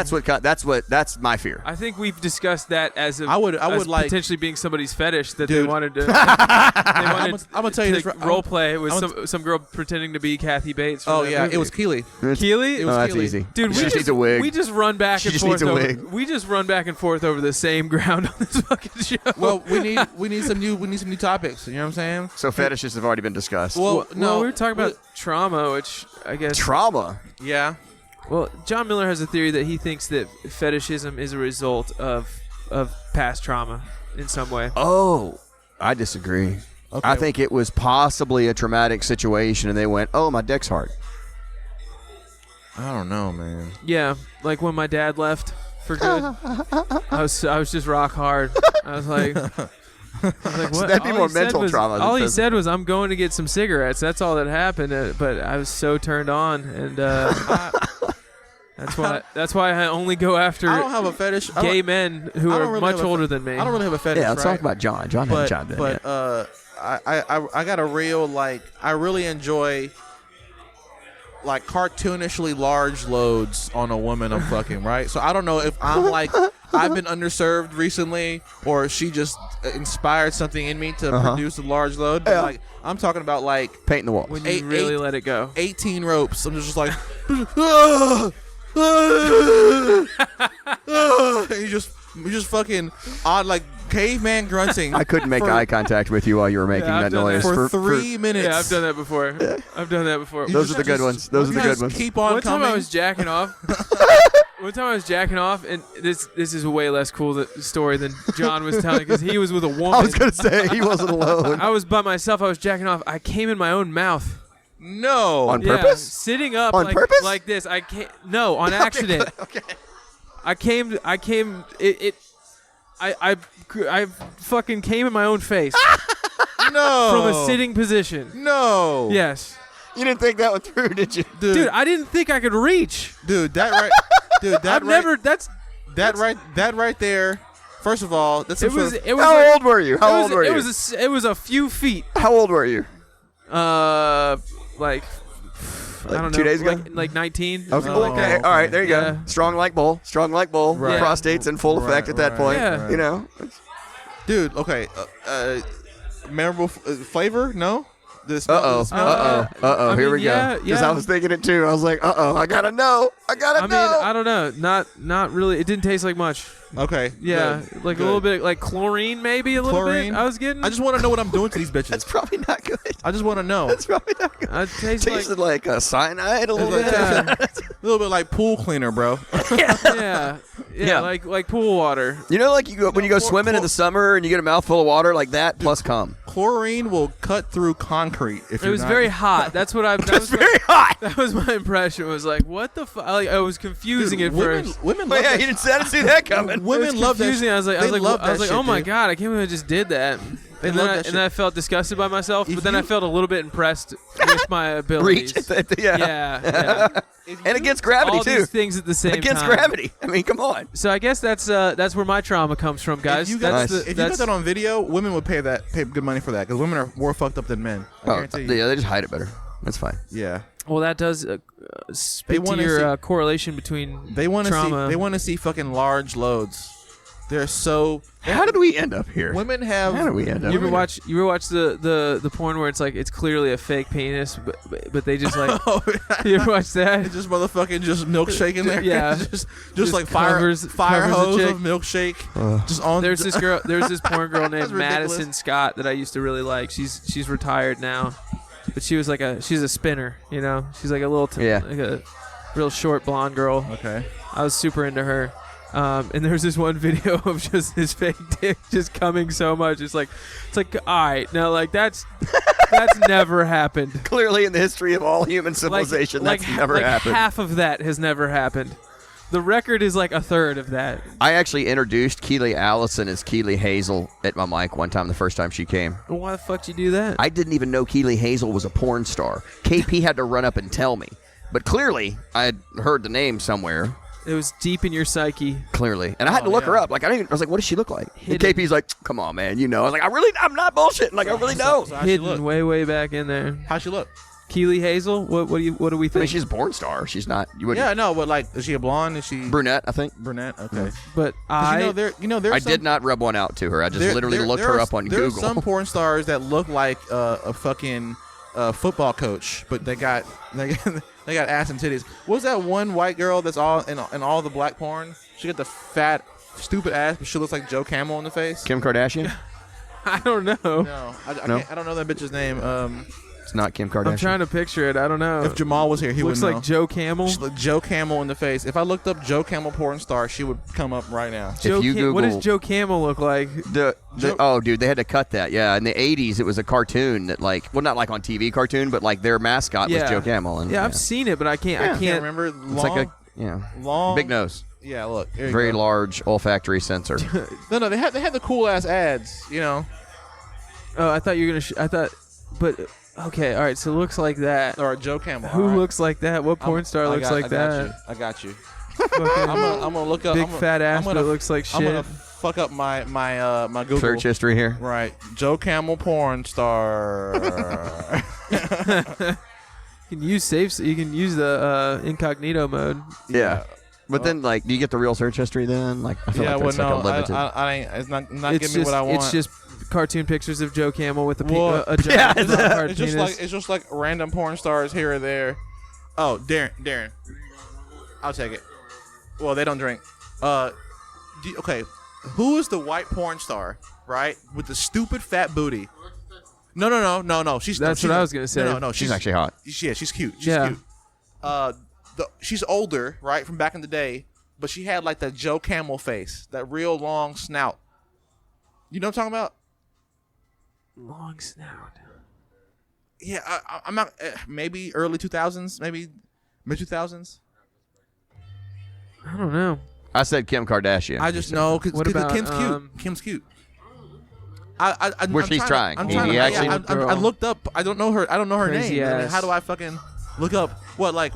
That's my fear. I think we've discussed that as I would like potentially being somebody's fetish that Dude. they wanted to. I'm gonna tell you this. Role play with some girl pretending to be Kathy Bates. Oh yeah, it was Keely. Keely. It was that's Keely. easy. Dude, she just needs a wig. We just run back She and just forth. needs a wig. We just run back and forth over the same ground on this fucking show. Well, we need some new topics. You know what I'm saying? So fetishes have already been discussed. Well, no, we were talking about trauma, which I guess trauma. Yeah. Well, John Miller has a theory that he thinks that fetishism is a result of past trauma in some way. Oh, I disagree. Okay. I think it was possibly a traumatic situation, and they went, "Oh, my dick's hard." I don't know, man. Yeah, like when my dad left for good, I was just rock hard. I was like, what? So that'd be All more he said mental was- trauma than All he physical. said was, "I'm going to get some cigarettes." That's all that happened. But I was so turned on, and that's why I only go after I don't have a fetish. gay men who I don't are really much have a- older than me. I don't really have a fetish. Yeah, let's right? talk about John. John but, hasn't chimed in but yet. I got a real I really enjoy like cartoonishly large loads on a woman I'm fucking, right? So I don't know if I'm like I've been underserved recently or she just inspired something in me to produce a large load. But Yeah. like I'm talking about like Painting the walls. when you really let it go. 18 ropes. I'm just like you just fucking odd like caveman grunting. I couldn't make eye contact with you while you were making I've that done noise that. for 3 minutes. Yeah, I've done that before. I've done that before. Those are the good ones. Those are the good ones. Keep on One time coming. I was jacking off. One time I was jacking off, and this is a way less cool story than John was telling because he was with a woman. I was gonna say he wasn't alone. I was by myself. I was jacking off. I came in my own mouth. No. On Yeah, purpose? sitting up On like, purpose? like this. I came. No, on accident. Okay. I came. I fucking came in my own face No. from a sitting position. No. Yes, You didn't think that one through, did you? dude. I didn't think I could reach. Dude, that right. Dude, that I've right. never. That's. That right there. First of all, that's It some was. sort of- It was. How like, old were you? How old were you? It was a few feet. How old were you? Like. I don't know. 2 days ago? Like 19. Okay. something like that. All right. There you Yeah. go. Strong like bull. Strong like bull. Right. Prostate's in full effect at that right, point. Yeah. You know. dude. Okay. Memorable flavor? No. This. Here we yeah, go. Because yeah. I was thinking it too. I was like, I gotta know. I gotta I mean, know. I don't know. Not really. It didn't taste like much. Okay. Yeah, good, like good. a little bit, like chlorine, maybe a little Chlorine? bit. I was getting. I just want to know what I'm doing to these bitches. That's probably not good. I just want to know. That's probably not good. I Tasted like a cyanide a little It's bit. like- a little bit like pool cleaner, bro. yeah, Yeah, like pool water. You know, like when you go swimming in the summer and you get a mouthful of water like that, plus cum. Chlorine will cut through concrete. It was very hot. That's what I. It's very hot. That was my impression. Was like, what the fuck? Like, I was confusing it first. Women But love yeah, that you didn't see that coming. Women love that. Confusing. I was like, oh my shit, god, I can't believe I just did that. And then I felt disgusted by myself, but then I felt a little bit impressed with my abilities. Yeah. And against gravity all too. These things at the same against time. gravity. I mean, come on. So I guess that's where my trauma comes from, guys. If you got that on video, women would pay good money for that because women are more fucked up than men. I guarantee you. Yeah, they just hide it better. That's fine. Yeah. Well, that does speak to your correlation between trauma. They want to see fucking large loads. They're so. How did we end up here? Women have. How did we end up? You ever watch the porn where it's like it's clearly a fake penis, but they just like. You ever watch that? It's just motherfucking just milkshake in there. Yeah, just like fire hose of milkshake. Just on. There's this girl. There's this porn girl named ridiculous. Madison Scott that I used to really like. She's retired now, but she's a spinner. You know, she's like a little like a real short blonde girl. Okay. I was super into her. And there's this one video of just his fake dick just coming so much. It's like, all right, now like that's never happened. Clearly, in the history of all human civilization, that's never happened. Half of that has never happened. The record is like a third of that. I actually introduced Keely Allison as Keely Hazel at my mic one time, the first time she came. Well, why the fuck did you do that? I didn't even know Keely Hazel was a porn star. KP had to run up and tell me. But clearly, I had heard the name somewhere. It was deep in your psyche. Clearly. And I had to look her up. Like, I was like, what does she look like? And KP's like, come on, man, you know. I was like, I'm not bullshitting. Like, I really don't. So hidden way back in there. How'd she look? Keely Hazel? What do we think? I mean, she's a porn star. She's not. You wouldn't. Yeah, no, but like, is she a blonde? Is she brunette? I think brunette? Okay. But I did not rub one out to her. I just literally looked her up on Google. There's some porn stars that look like a fucking football coach, but they got ass and titties. What was that one white girl that's all in all the black porn? She got the fat, stupid ass, but she looks like Joe Camel in the face. Kim Kardashian? I don't know. No, I don't know that bitch's name. It's not Kim Kardashian. I'm trying to picture it. I don't know. If Jamal was here, he would know. Looks like Joe Camel. She looked Joe Camel in the face. If I looked up Joe Camel porn star, she would come up right now. If you Google, what does Joe Camel look like? Oh, dude, they had to cut that. Yeah, in the 80s, it was a cartoon that not like on TV cartoon, but like their mascot was Joe Camel. And, I've seen it, but I can't remember. It's like long, big nose. Yeah, look, very large olfactory sensor. No, they had the cool ass ads, you know. Oh, I thought you were gonna. But okay, all right. So it looks like that. Or Joe Camel. Who looks like that? What porn star looks like that? I got you. I'm gonna look up big fat ass, but it looks like shit. I'm gonna fuck up my Google search history here. Right, Joe Camel porn star. You can use You can use the incognito mode. Yeah. But then, do you get the real search history then? Like, I feel like that's like a limited. It's not giving me what I want. It's just cartoon pictures of Joe Camel with a yeah, it's just like random porn stars here or there. Oh, Darren, I'll take it. Well, they don't drink. Okay, who is the white porn star, right, with the stupid fat booty? No. That's what I was gonna say. No, she's actually hot. Yeah, she's cute. She's cute. She's older, right, from back in the day, but she had like that Joe Camel face, that real long snout. You know what I'm talking about? Long snout. Yeah, I'm not. Maybe early 2000s, maybe mid 2000s. I don't know. I said Kim Kardashian. I just know because Kim's cute. Kim's cute. She's trying. I looked up. I don't know her. I don't know her name. I mean, how do I fucking look up what like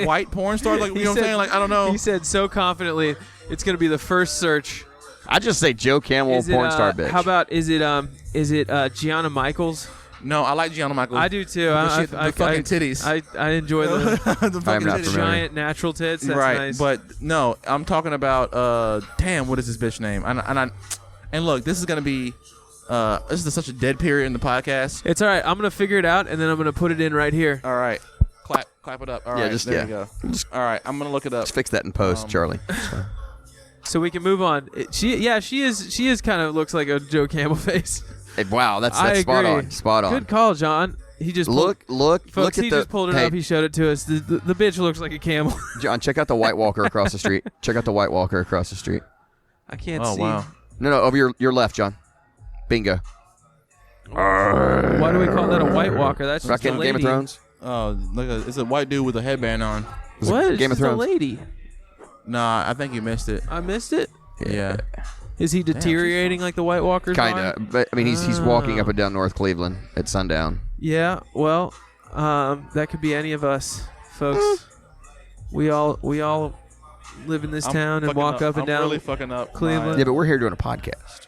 white porn star? Like you know what I'm saying? Like I don't know. He said so confidently, it's gonna be the first search. I just say Joe Camel porn star bitch. How about is it Gianna Michaels? No, I like Gianna Michaels. I do too. The fucking titties. I enjoy the fucking titties. Giant natural tits. That's right, nice. But no, I'm talking about damn, what is this bitch name? And look, this is gonna be this is such a dead period in the podcast. It's all right. I'm gonna figure it out and then I'm gonna put it in right here. All right, clap it up. All right, there you go. All right, I'm gonna look it up. Just fix that in post, Charlie. So we can move on. She is kind of looks like a Joe Camel face. Wow, that's spot on. Spot on. Good call, John. He just look folks, at he just pulled it up. He showed it to us. The bitch looks like a camel. John, check out the White Walker across the street. Check out the White Walker across the street. I can't see. Oh wow. No, over your left, John. Bingo. Why do we call that a White Walker? That's just a Fucking lady. Game of Thrones. Oh, it's a white dude with a headband on. What? Game of It's a Thrones. lady. Nah, I think you missed it. I missed it. Yeah. Is he deteriorating like the White Walkers? Kinda, but I mean, he's walking up and down North Cleveland at sundown. Yeah. Well, that could be any of us, folks. We all live in this town and walk up and down. I'm really fucking up. Cleveland. Yeah, but we're here doing a podcast.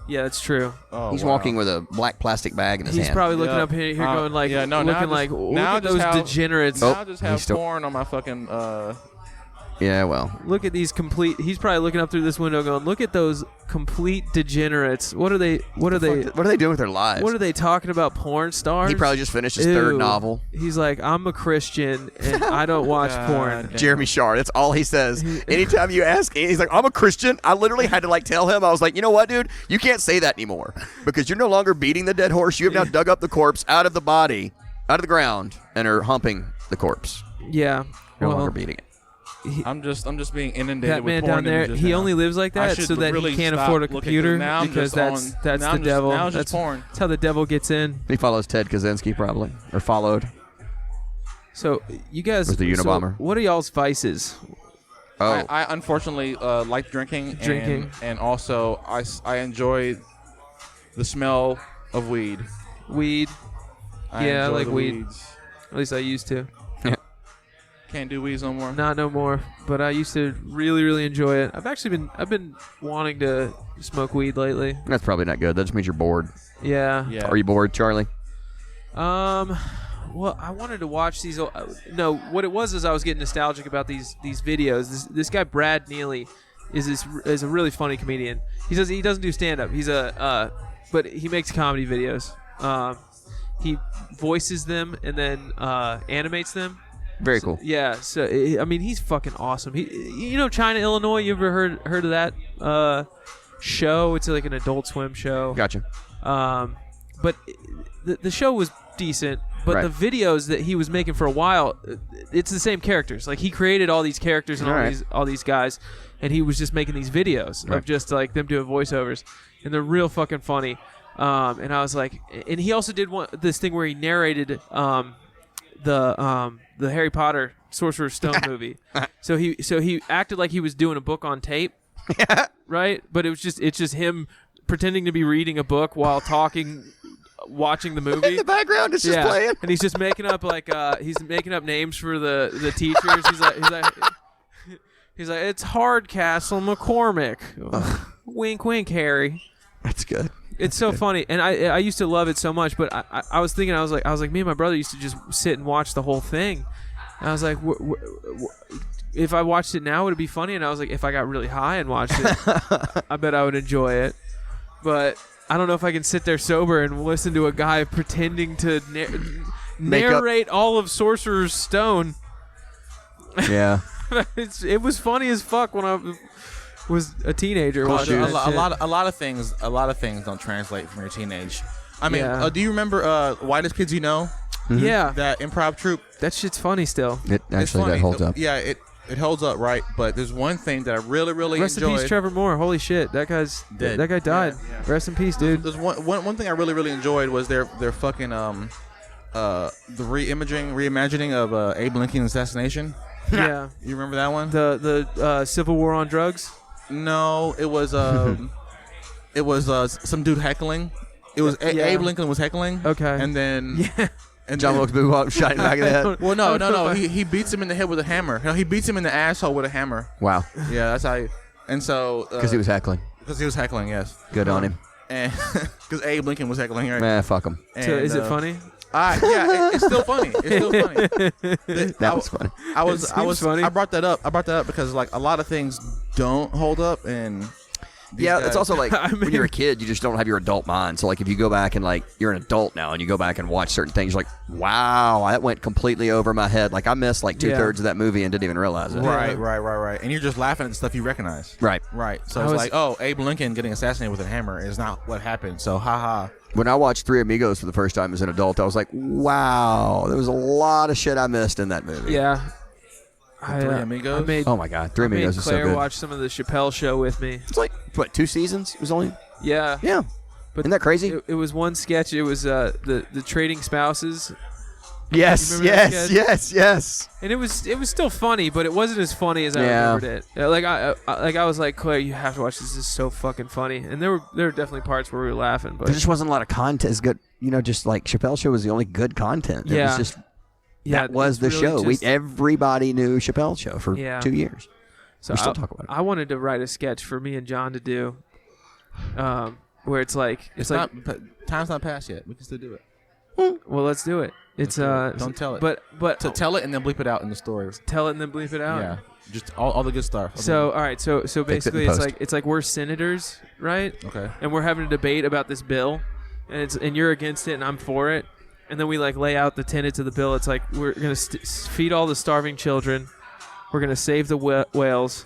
Yeah, that's true. Oh, He's wow. walking with a black plastic bag in his He's hand. probably looking up here going like, yeah, no, looking now like, just- look now at just those have- degenerates. Now I just have he's still- porn on my fucking. Yeah, well. Look at these complete. He's probably looking up through this window, going, "Look at those complete degenerates. What are they? What are they? What are they doing with their lives? What are they talking about? Porn stars?" He probably just finished his Ew. third novel. He's like, "I'm a Christian and I don't watch porn." Jeremy Shar. That's all he says. Anytime you ask, he's like, "I'm a Christian." I literally had to tell him. I was like, "You know what, dude? You can't say that anymore because you're no longer beating the dead horse. You have now dug up the corpse out of the body, out of the ground, and are humping the corpse. Yeah. No Well, longer beating it." I'm just being inundated that with man porn down there, images he now. only lives like I that should so that really he can't stop afford a looking, computer now I'm because just that's now the I'm devil. Now it's just That's porn. how the devil gets in. He follows Ted Kaczynski probably, or followed. So you guys, Was the Unabomber. what are y'all's vices? Oh, I unfortunately like drinking. Drinking. And also I enjoy the smell of weed. Weed. I Yeah, I enjoy like the weed. weeds. At least I used to. Can't do weeds no more. Not no more, but I used to really, really enjoy it. I've been wanting to smoke weed lately. that's probably not good. That just means you're bored. Yeah. Yeah. Are you bored, Charlie? Well, I wanted to watch these. No, what it was is I was getting nostalgic about these videos. This guy Brad Neely is a really funny comedian. He doesn't do stand up. He's but he makes comedy videos. He voices them and then animates them. Very cool. Yeah, so I mean, he's fucking awesome. China, Illinois. You ever heard of that show? It's like an Adult Swim show. Gotcha. But the show was decent. But Right. the videos that he was making for a while, it's the same characters. Like he created all these characters and all these guys, and he was just making these videos of just like them doing voiceovers, and they're real fucking funny. And I was like, and he also did this thing where he narrated the Harry Potter Sorcerer's Stone movie. So he acted like he was doing a book on tape, right? But it's just him pretending to be reading a book while talking, watching the movie. In the background, it's just playing. And he's just making up he's making up names for the teachers. He's like it's Hardcastle McCormick. Wink, wink, Harry. That's good. It's so funny, and I used to love it so much. But I was thinking, I was like, me and my brother used to just sit and watch the whole thing. And I was like, if I watched it now, would it be funny? And I was like, if I got really high and watched it, I bet I would enjoy it. But I don't know if I can sit there sober and listen to a guy pretending to narrate all of Sorcerer's Stone. Yeah. It was funny as fuck when I was a teenager. watching that shit. A lot of things don't translate from your teenage. I mean, Yeah. do you remember Whitest Kids You Know? Yeah, That improv troupe. that shit's funny still. It It's actually funny. that holds up. Yeah, it holds up, right? But there's one thing that I really Rest in enjoyed. peace, Trevor Moore. Holy shit, that guy's Dead. that guy died. Yeah. Rest in peace, dude. There's one thing I really enjoyed was their fucking the reimagining of Abe Lincoln's assassination. Yeah, You remember that one? the Civil War on drugs. No, it was some dude heckling. It was Yeah. Abe Lincoln was heckling. Okay. And then Yeah. and John then- Wilkes Booth shot him back of the head. Well, no. He beats him in the head with a hammer. No, he beats him in the asshole with a hammer. Wow. Yeah, that's how. And so Because he was heckling. because he was heckling, yes, Good on him. and because Abe Lincoln was heckling, right? Man, fuck him. So is it funny? Yeah, it's still funny. It's still funny. That was funny. It seems funny. I brought that up because like a lot of things don't hold up, and Yeah, it's also like I mean- when you're a kid, you just don't have your adult mind. So like if you go back and like you're an adult now and you go back and watch certain things, you're like, wow, that went completely over my head. Like I missed like 2/3 of that movie and didn't even realize it. Right. And you're just laughing at the stuff you recognize. Right. So it's like, oh, Abe Lincoln getting assassinated with a hammer is not what happened. So haha. When I watched Three Amigos for the first time as an adult, I was like, wow, there was a lot of shit I missed in that movie. Yeah. Three Amigos? Oh my God, Three Amigos is so Claire good. watch some of the Chappelle Show with me. It's like, what, 2 seasons? It was only? Yeah. Yeah. But Isn't that crazy? It was one sketch. It was the trading spouses. Yes, You remember that sketch? yes. And it was still funny, but it wasn't as funny as I remembered it. Like I was like, Claire, you have to watch this. This is so fucking funny. And there were definitely parts where we were laughing, but There just wasn't a lot of content as good. You know, just like Chappelle Show was the only good content. It was just that was the it's really show. Everybody knew Chappelle Show for 2 years. So we still talk about it. I wanted to write a sketch for me and John to do, where it's like time's not passed yet. We can still do it. Well, let's do it. It's don't tell it. But to tell it and then bleep it out in the story. Tell it and then bleep it out. Yeah, just all the good stuff. So all right, so basically post. it's like we're senators, right? Okay. And we're having a debate about this bill, and you're against it and I'm for it, and then we like lay out the tenets of the bill. It's like we're gonna feed all the starving children, we're gonna save the whales,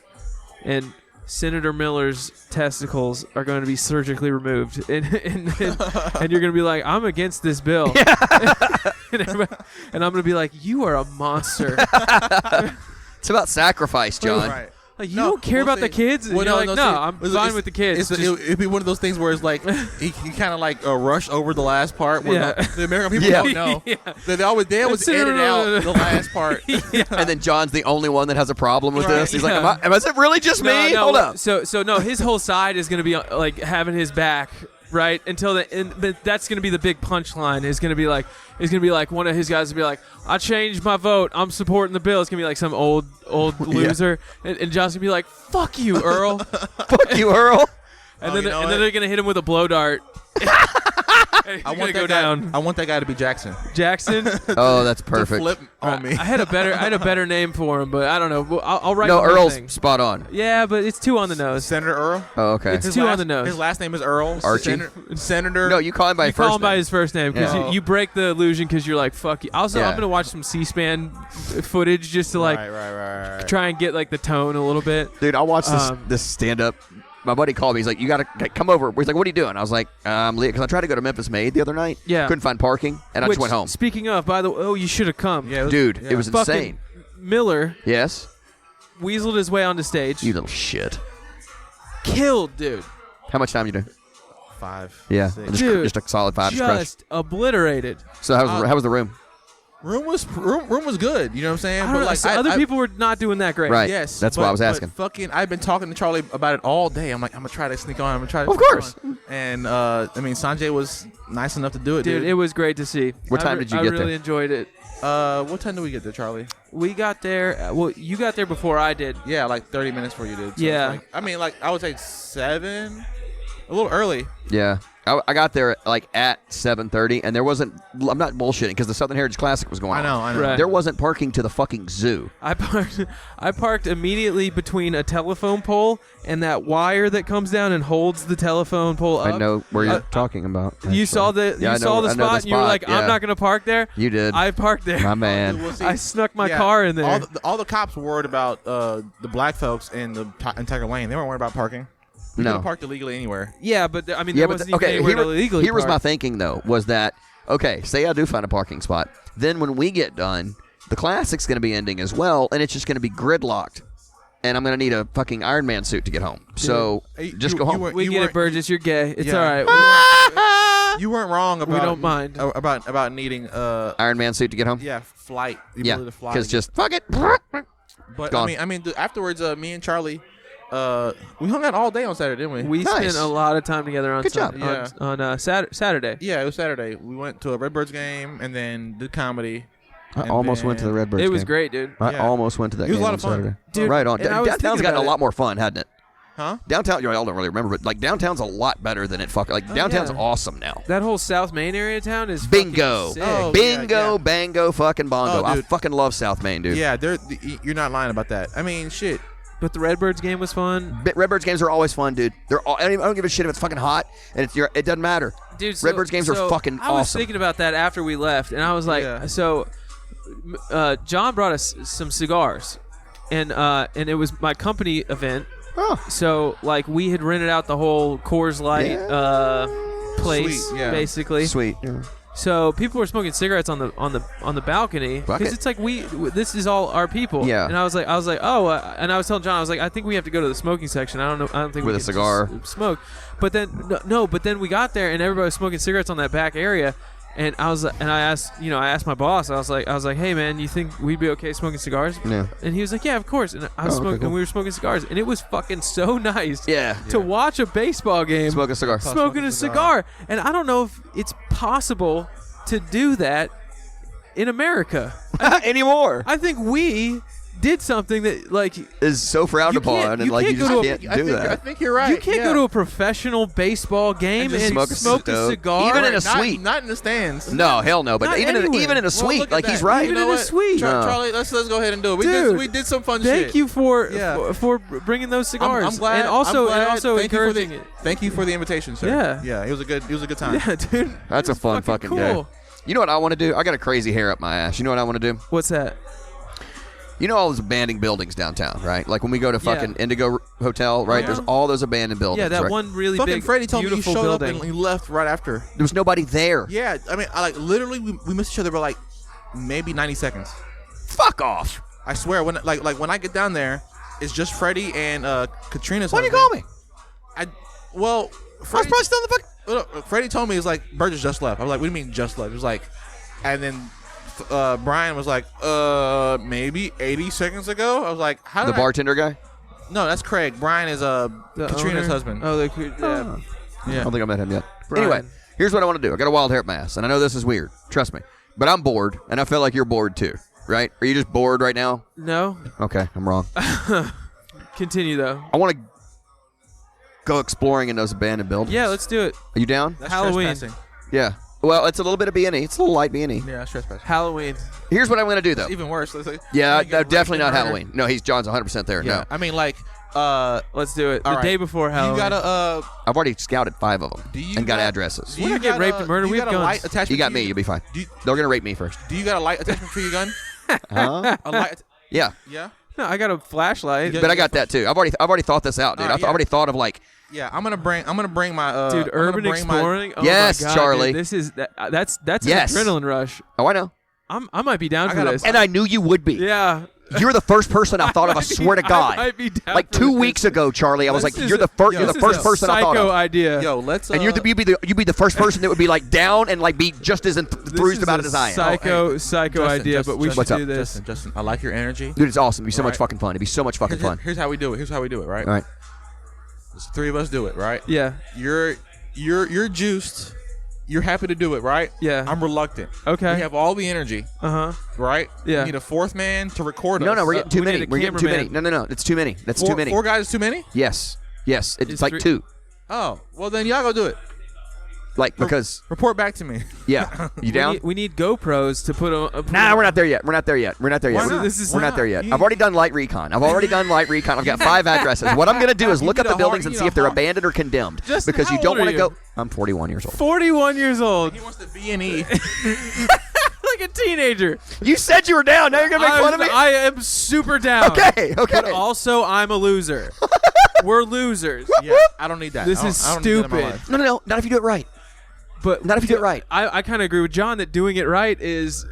and Senator Miller's testicles are going to be surgically removed, and you're going to be like, I'm against this bill, and I'm going to be like, you are a monster. It's about sacrifice, John. Right. Like, you don't care about the kids? And you're like, I'm fine with the kids. It'd be one of those things where it's like he kind of like rush over the last part where the American people don't know. They always edit out the last part. And then John's the only one that has a problem with this. He's like, is it really just me? Hold up. So no, his whole side is going to be like having his back. Right until but that's gonna be the big punchline. Is gonna be like one of his guys will be like, I changed my vote. I'm supporting the bill. It's gonna be like some old loser, and John's gonna be like, fuck you, Earl. Fuck you, Earl. And then they're gonna hit him with a blow dart. I want that down. I want that guy to be Jackson. Jackson. Oh, that's perfect. Flip on me. I had a better name for him, but I don't know. I'll write. No, the whole Earl's thing. spot on. Yeah, but it's 2 on the nose. Senator Earl. Oh, okay. It's 2 on the nose. His last name is Earl. Archie. Senator. No, you call him by You his first call him by name. his first name because you break the illusion because you're like, fuck you. Also, I'm gonna watch some C-SPAN footage just to like try and get like the tone a little bit. Dude, I watched this stand-up. My buddy called me. He's like, you got to come over. He's like, what are you doing? I was like, because I tried to go to Memphis Made the other night. Yeah. Couldn't find parking, and I just went home. Speaking of, by the way, you should have come. Yeah, Dude, it was Fucking insane. Miller Yes? weaseled his way onto stage. You little shit. Killed, dude. How much time you do? 5. Yeah. 6. Just a solid 5 to scratch. Just obliterated. So how was the room? Room was good. You know what I'm saying? I don't know, other people were not doing that great. Right. Yes, That's why I was asking. Fucking, I've been talking to Charlie about it all day. I'm like, I'm gonna try to sneak on. Of course. And Sanjay was nice enough to do it, Dude, it was great to see. What time did you get there? I really enjoyed it. What time did we get there, Charlie? We got there. Well, you got there before I did. Yeah, like 30 minutes before you did. So Yeah. I would say 7. A little early. Yeah. I got there at 7:30, and there wasn't. I'm not bullshitting because the Southern Heritage Classic was going on. I know. Right. There wasn't parking to the fucking zoo. I parked immediately between a telephone pole and that wire that comes down and holds the telephone pole up. I know where you're talking about. You actually. saw the Yeah, I know the spot and you were like, yeah. I'm not gonna park there. You did. I parked there. My man. Well, see, I snuck my car in there. All the cops were worried about the black folks in the entire lane. They weren't worried about parking. You could have parked illegally anywhere. Yeah, but there wasn't even anywhere to illegally Here was park. my thinking, though, was that, okay, say I do find a parking spot. Then when we get done, the Classic's going to be ending as well, and it's just going to be gridlocked. And I'm going to need a fucking Iron Man suit to get home. So just go home. We get it, Burgess. You're gay. It's all right. You weren't wrong about. We don't mind. About needing Iron Man suit to get home? Yeah, flight. The Yeah, ability to fly. because just fuck it. But Gone. I mean, afterwards, me and Charlie, we hung out all day on Saturday, didn't we? We Nice. spent a lot of time together on Good job. Saturday. Yeah, it was Saturday. We went to a Redbirds game and then did comedy. I almost went to the Redbirds It was game. great, dude. I Yeah. almost went to that It was game a lot on of fun. Saturday. Dude, Right on. and I was Downtown's thinking gotten a about lot more fun, hasn't it? Huh? Downtown, y'all don't really remember, but downtown's a lot better than it downtown's yeah. awesome now. That whole South Main area of town is Bingo. fucking sick. Oh, Bingo, yeah. bango, fucking bongo. Oh, I dude. fucking love South Main, dude. Yeah, you're not lying about that. I mean, shit. But the Redbirds game was fun. Redbirds games are always fun, dude. I don't give a shit if it's fucking hot and it doesn't matter. Dude, Redbirds games are fucking awesome. I was thinking about that after we left, and I was like, John brought us some cigars, and it was my company event. Oh. So like we had rented out the whole Coors Light place, basically. Sweet. Yeah. So people were smoking cigarettes on the balcony because it's like this is all our people. Yeah. And I was like, oh, and I was telling John, I was like, I think we have to go to the smoking section. I don't think with we a cigar smoke. But then but then we got there and everybody was smoking cigarettes on that back area. And I asked my boss. I was like, hey man, you think we'd be okay smoking cigars? Yeah. And he was like, yeah, of course. And I was smoking, and we were smoking cigars, and it was fucking so nice. To watch a baseball game, smoking a cigar, and I don't know if it's possible to do that in America anymore. I think we did something that like is so frowned upon, and like you just can't do that. I think you're right. You can't go to a professional baseball game and smoke a cigar, even in a suite. Not in the stands. No, hell no. But even in a suite, like he's right. Even in a suite, Charlie, let's go ahead and do it. We did some fun shit. Thank you for bringing those cigars. I'm glad. And also thank encouraging it. Thank you for the invitation, sir. Yeah. It was a good time. Yeah, dude. That's a fun fucking day. You know what I want to do? I got a crazy hair up my ass. You know what I want to do? What's that? You know all those abandoned buildings downtown, right? Like when we go to fucking Indigo Hotel, right? There's all those abandoned buildings. Yeah, that right? one really fucking big, Freddie told me you showed building. up and he left right after. There was nobody there. Yeah, I mean, literally we missed each other by like maybe 90 seconds. Fuck off! I swear, when when I get down there, it's just Freddie and Katrina's. Why do you call me? Freddie, I was probably still in the fuck. Freddie told me, it was like, Burgess just left. I was like, what do you mean just left? It was like, and then Brian was like, maybe 80 seconds ago. I was like, how did the bartender guy? No, that's Craig. Brian is Katrina's husband. Oh, I don't think I met him yet. Brian. Anyway, here's what I want to do. I got a wild hair up my ass, and I know this is weird. Trust me. But I'm bored, and I feel like you're bored too, right? Are you just bored right now? No. Okay, I'm wrong. Continue, though. I want to go exploring in those abandoned buildings. Yeah, let's do it. Are you down? That's Halloween. trespassing. Yeah. Well, it's a little bit of B&E. It's a little light B&E. Yeah, that's trespassing. Halloween. Here's what I'm going to do, though. It's even worse. Yeah, definitely not Halloween. No, John's 100% there. Yeah. No. I mean, like, let's do it. The day before Halloween. You gotta, I've already scouted 5 of them and got addresses. We're not getting raped and murdered. We have guns. You got me. You'll be fine. They're going to rape me first. Do you got a light attachment for your gun? Huh? A light? Yeah. Yeah? No, I got a flashlight. But I got that, too. I've already thought this out, dude. I've already thought of, like... Yeah, I'm gonna bring my dude, urban exploring. Oh yes, my God, Charlie. Dude, this is that's yes. an adrenaline rush. Oh, I know. I might be down for this. And I knew you would be. Yeah. You're the first person I thought of. I swear to God. I might be down like for 2 this. weeks ago, Charlie, I was like, you're the first. You're the first person I thought of. Psycho idea. Yo, let's. And you'd be the first person that would be like down and like be just as enthused about it as I am. Psycho Justin, idea, but we should do this. Justin, I like your energy, dude. It's awesome. It'd be so much fucking fun. It'd be so much fucking fun. Here's how we do it. Right. All right. There's 3 of us do it. Right. Yeah. You're juiced. You're happy to do it, right? Yeah. I'm reluctant. Okay. We have all the energy. Right? Yeah. We need a 4th man to record us. No, we're getting too we many. need a We're getting too many. cameraman. No. It's too many. That's too many. 4 guys is too many? Yes. It's like 3. 2. Oh, well then y'all go do it. Like because Report back to me. yeah. You down? We need GoPros to put on. Nah, we're not there yet. We're not there yet. Why not? We're not there yet. I've already done light recon. I've got 5 addresses. What I'm going to do is look up the buildings and see if they're abandoned or condemned. Justin, because you how don't old want are to you? go. I'm 41 years old. 41 years old. He wants to B&E. Like a teenager. You said you were down. Now you're going to make fun of me? I am super down. Okay. But also, I'm a loser. We're losers. Yeah, I don't need that. This is I don't need that in my stupid. life. No. Not if you do it right. But Not if you do it right. I kind of agree with John that doing it right is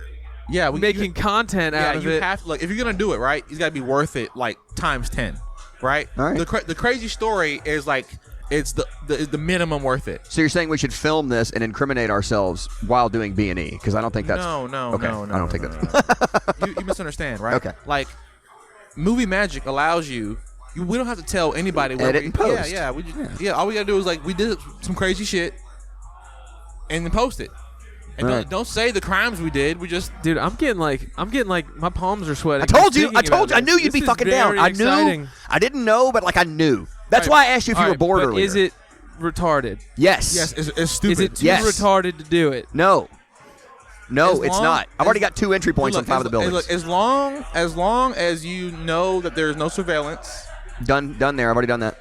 making content out of you it. have to, like, if you're gonna do it right, it's got to be worth it, like times 10, right? All right. The crazy story is like it's the minimum worth it. So you're saying we should film this and incriminate ourselves while doing B&E? Because I don't think that's No. Okay. No, I don't think that's. you misunderstand, right? Okay. Like, movie magic allows you. We don't have to tell anybody. Edit and post. Yeah. All we gotta do is like we did some crazy shit, and then post it. And don't say the crimes we did. We just Dude, I'm getting like my palms are sweating. I told you. Thinking about I this. knew you'd This be is fucking down. very I exciting. knew. I didn't know, but like I knew. That's All why right. I asked you if All you were right, bored but earlier. is it retarded? Yes. it's stupid. Is it too Yes. retarded to do it? No. No, As it's long- not. I've already got 2 entry points Look, on 5 of the buildings. As long as you know that there's no surveillance, Done there. I've already done that.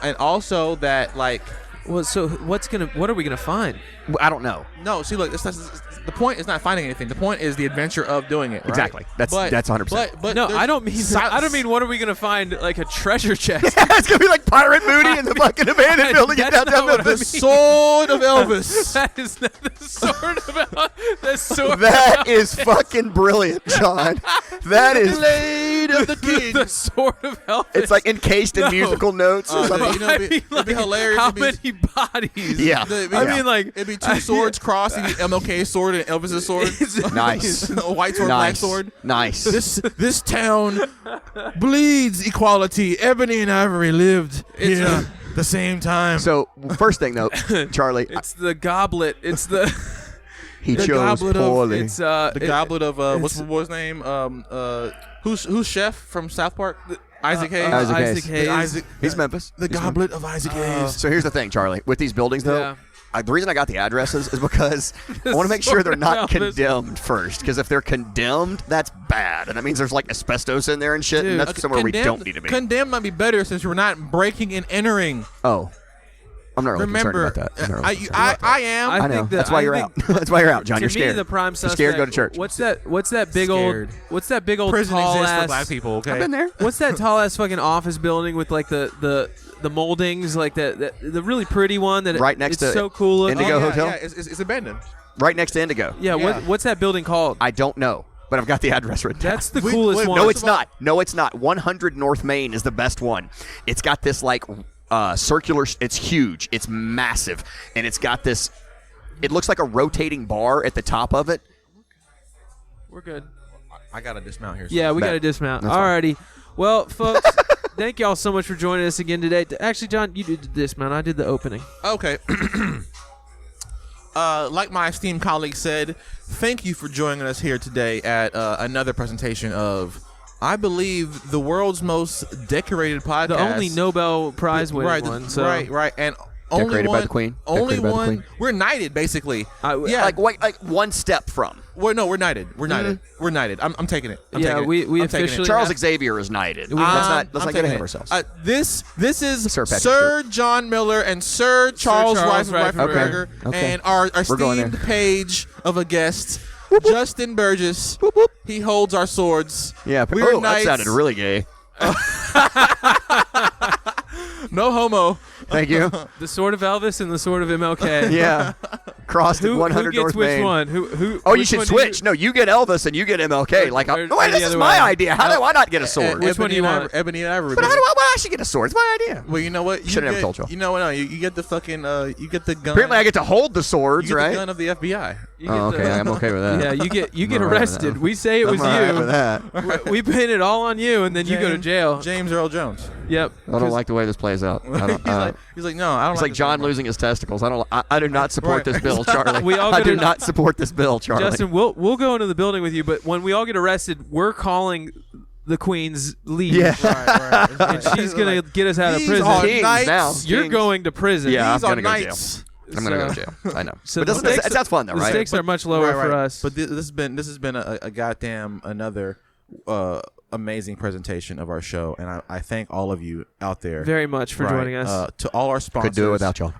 And also that like. Well, so what are we gonna find? I don't know. No, see, look, the point is not finding anything. The point is the adventure of doing it. Right? Exactly. That's 100%. But no, I don't mean what are we gonna find like a treasure chest? Yeah, it's gonna be like Pirate Moody in the fucking abandoned building in downtown Memphis. The sword of Elvis. That is not the sword of Elvis. The sword. That is fucking brilliant, John. That is blade of the king. The sword of Elvis. It's like encased in musical notes or something. You know, it'd be hilarious. How many bodies? Yeah. I mean, like it'd be two swords crossed. It'd be MLK's sword and Elvis's sword. Nice. A white sword, black sword. Nice. This town bleeds equality. Ebony and Ivory lived here the same time. So first thing though, Charlie, it's the goblet. It's the he the chose goblet poorly. Of, it's the goblet of what's my boy's name? Who's chef from South Park? Isaac Hayes. Isaac Hayes. He's Yeah. Memphis. The goblet of Isaac Hayes. So here's the thing, Charlie. With these buildings, though, Yeah. the reason I got the addresses is because I want to make sure they're not condemned first. Because if they're condemned, that's bad, and that means there's like asbestos in there and shit, and that's somewhere we don't need to be. Condemned might be better since we're not breaking and entering. Oh, I'm not really Remember, concerned about that. I'm not really concerned I about that. am. I know. That's why you're out. That's why you're out, John. To You're me, scared. the prime You're suspect. scared. Go to church. What's that big Scared. old Prison tall exists ass for black people. Okay. I've been there. What's that tall ass fucking office building with like the moldings, like the really pretty one that Right next it's to so cool looking. Indigo Hotel? Yeah, it's abandoned. Right next to Indigo. Yeah, Yeah. what's that building called? I don't know, but I've got the address written down. That's the coolest one. No, it's not. No, it's not. 100 North Main is the best one. It's got this like circular. It's huge. It's massive, and it's got this. It looks like a rotating bar at the top of it. We're good. I gotta dismount here. Yeah, we Bet. got to dismount. That's fine. Alrighty. Well, folks, thank y'all so much for joining us again today. Actually, John, you did the dismount. I did the opening. Okay. Like my esteemed colleague said, thank you for joining us here today at another presentation of, I believe, the world's most decorated podcast. The only Nobel Prize winning one. So. Right, and Decorated only by one. the Queen. Only Decorated by the one. Queen. We're knighted, basically. Yeah. Like one step from. We're knighted. We're knighted. We're knighted. I'm taking it. I'm Yeah, taking it. we I'm taking it. officially- Charles have- Xavier is knighted. We- Let's not I'm get taking ahead it. of ourselves. This is Sir Patrick Sir Stewart. John Miller and Sir Charles Reifenberger Okay. and our We're going esteemed there. page of a guest, Justin Burgess. Whoop, whoop. He holds our swords. Yeah. We're that knights. sounded really gay. No homo. Thank you. The sword of Elvis and the sword of MLK. Yeah. Crossed at Who 100 gets North which Main. one? Who? Oh, you which should one switch. No, you get Elvis and you get MLK. Or- Like, or no, wait, the this is other my way. idea. How do I not get a sword? Which one do you want? Ebony and Ivory. But how do I should get a sword? It's my idea. Well, you know what? Should've never told you. You know what? No, you get the fucking. You get the gun. Apparently, I get to hold the you swords, get right? the gun of the FBI. You get Oh, okay. the- I'm okay with that. Yeah, you get I'm all right with arrested. that. We say it was I'm all right with you. that. We pin it all on you, and then you go to jail. James Earl Jones. Yep. I don't like the way this plays out. I don't, He's like, no, I don't. it's like this John anymore. losing his testicles. I do not support Right. this bill, Charlie. We all I gotta- do not support this bill, Charlie. Justin, we'll go into the building with you, but when we all get arrested, we're calling the Queen's leave. Yeah. Right. And she's gonna get us out of These prison. are Kings knights. now. You're Kings. going to prison. Yeah, These I'm are gonna go to jail. knights. I'm gonna go to jail. I know. So But the doesn't it stakes- sounds fun though, The right? stakes are much lower for us. But this has been a goddamn another amazing presentation of our show, and I thank all of you out there very much for Right. joining us. To all our sponsors, Could do it without y'all.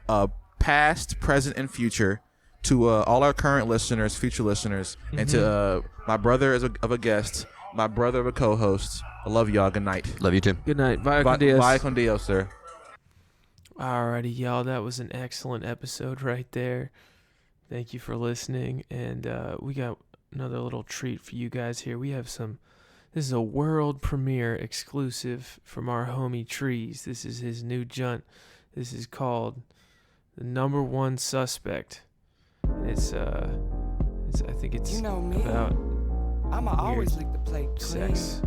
Past, present, and future. To all our current listeners, future listeners, and to my brother of a guest, my brother of a co-host. I love y'all. Good night. Love you too. Good night. Vaya con Bye, Dios. bye con Dios, sir. Alrighty, y'all. That was an excellent episode right there. Thank you for listening. And we got another little treat for you guys here. We have some. This is a world premiere exclusive from our homie Trees. This is his new junt. This is called The Number One Suspect. And it's I think it's You know me. about I'ma always lick the plate clean. sex.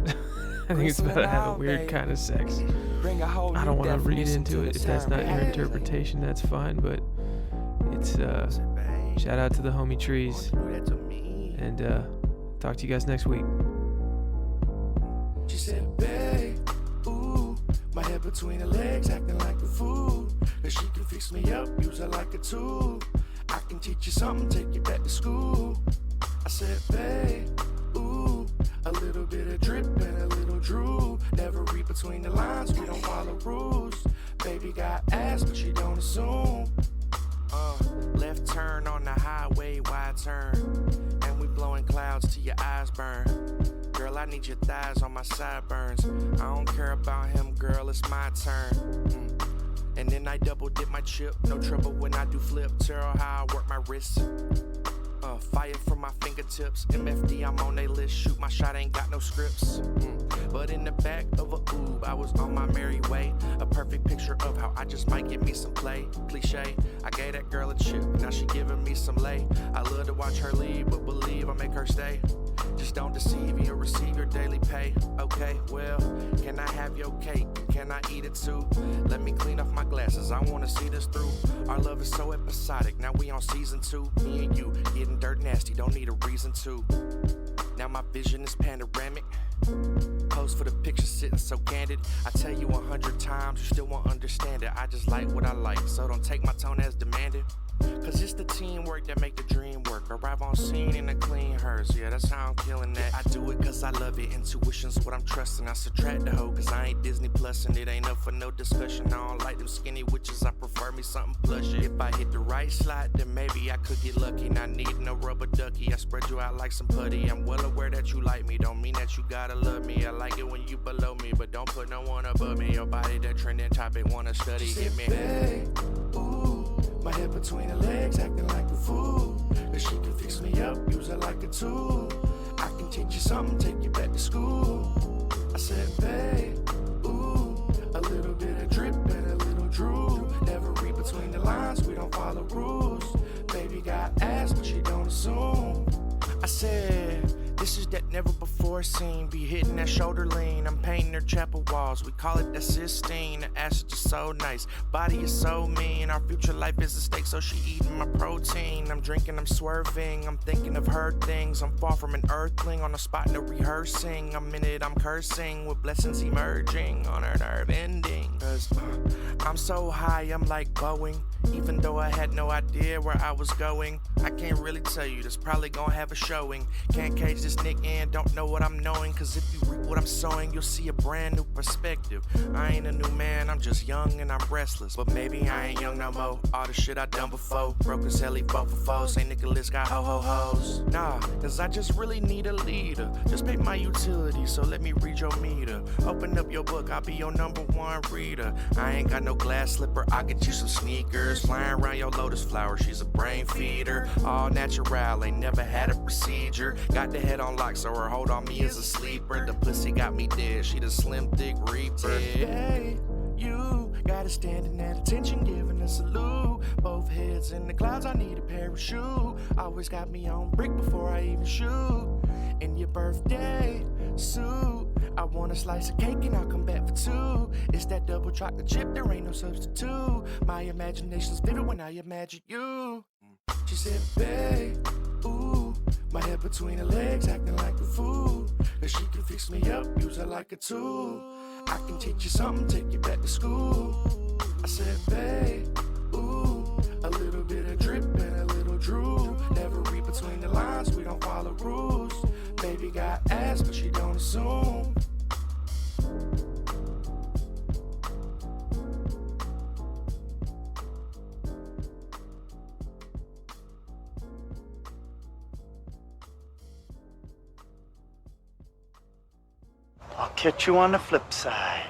I think it's about to have a weird kind of sex. Bring a whole I don't new want to read definition into to it. the If that's term. not your interpretation, that's fine. But it's shout out to the homie Trees. And talk to you guys next week. She said, babe, ooh, my head between her legs, acting like a fool. But she can fix me up, use her like a tool. I can teach you something, take you back to school. I said, babe, ooh, a little bit of drip and a little drool. Never read between the lines, we don't follow rules. Baby got ass, but she don't assume. Left turn on the highway, wide turn. And we blowing clouds till your eyes burn. Girl, I need your thighs on my sideburns. I don't care about him, girl, it's my turn. And then I double dip my chip. No trouble when I do flip. Tell how I work my wrists. Fire from my fingertips. MFD, I'm on they list. Shoot my shot, ain't got no scripts. But in the back of a oob, I was on my merry way. A perfect picture of how I just might get me some play. Cliche, I gave that girl a chip, now she giving me some lay. I love to watch her leave, but believe I make her stay. Just don't deceive, you'll receive your daily pay. Okay, well, can I have your cake? Can I eat it too? Let me clean off my glasses, I wanna see this through. Our love is so episodic, now we on season 2. Me and you, getting dirt nasty, don't need a reason to. Now my vision is panoramic. Pose for the picture, sitting so candid. I tell you 100 times, you still won't understand it. I just like what I like, so don't take my tone as demanded. Cause it's the teamwork that make the dream work. Arrive on scene in a clean hearse. Yeah, that's how I'm killing that. I do it cause I love it. Intuition's what I'm trusting. I subtract the hoe cause I ain't Disney Plus and it ain't up for no discussion. I don't like them skinny witches. I prefer me something plushy. If I hit the right slot, then maybe I could get lucky. Not need no rubber ducky. I spread you out like some putty. I'm well aware that you like me. Don't mean that you gotta love me. I like it when you below me, but don't put no one above me. Your body that trending topic, wanna study. Hit me. Babe, ooh. My head between her legs, acting like a fool. But she can fix me up, use her like a tool. I can teach you something, take you back to school. I said, babe, ooh, a little bit of drip and a little drool. Never read between the lines, we don't follow rules. Baby got ass, but she don't assume. I said, this is that never before scene. Be hitting that shoulder lean. I'm painting her chapel walls. We call it the Sistine. The acid is so nice. Body is so mean. Our future life is a steak, so she eating my protein. I'm drinking, I'm swerving. I'm thinking of her things. I'm far from an earthling. On the spot, no rehearsing. I'm in it, I'm cursing. With blessings emerging on her nerve ending. Cause I'm so high, I'm like Boeing. Even though I had no idea where I was going. I can't really tell you, this probably gonna have a showing. Can't cage this nigga in, don't know what I'm knowing. Cause if you reap what I'm sowing, you'll see a brand new perspective. I ain't a new man, I'm just young and I'm restless. But maybe I ain't young no more. All the shit I done before. Broke as hell, he fought for foes. St. Nicholas got ho-ho-hos. Nah, cause I just really need a leader. Just pay my utilities, so let me read your meter. Open up your book, I'll be your #1 reader. I ain't got no glass slipper, I'll get you some sneakers. Flying around your lotus flower, she's a brain feeder. All natural, ain't never had a procedure. Got the head on lock, so her hold on me is a sleeper. The pussy got me dead, she the slim thick reaper. Hey, you gotta stand in that attention, giving a salute. Both heads in the clouds, I need a parachute. Always got me on brick before I even shoot. In your birthday suit, I want a slice of cake and I'll come back for 2. It's that double chocolate chip, there ain't no substitute. My imagination's vivid when I imagine you. She said, babe, ooh, my head between her legs, acting like a fool. Cause she can fix me up, use her like a tool. I can teach you something, take you back to school. I said, babe, ooh, a little bit of drip and a little drool. Never read between the lines, we don't follow rules. Baby got ass, but she don't assume. I'll catch you on the flip side.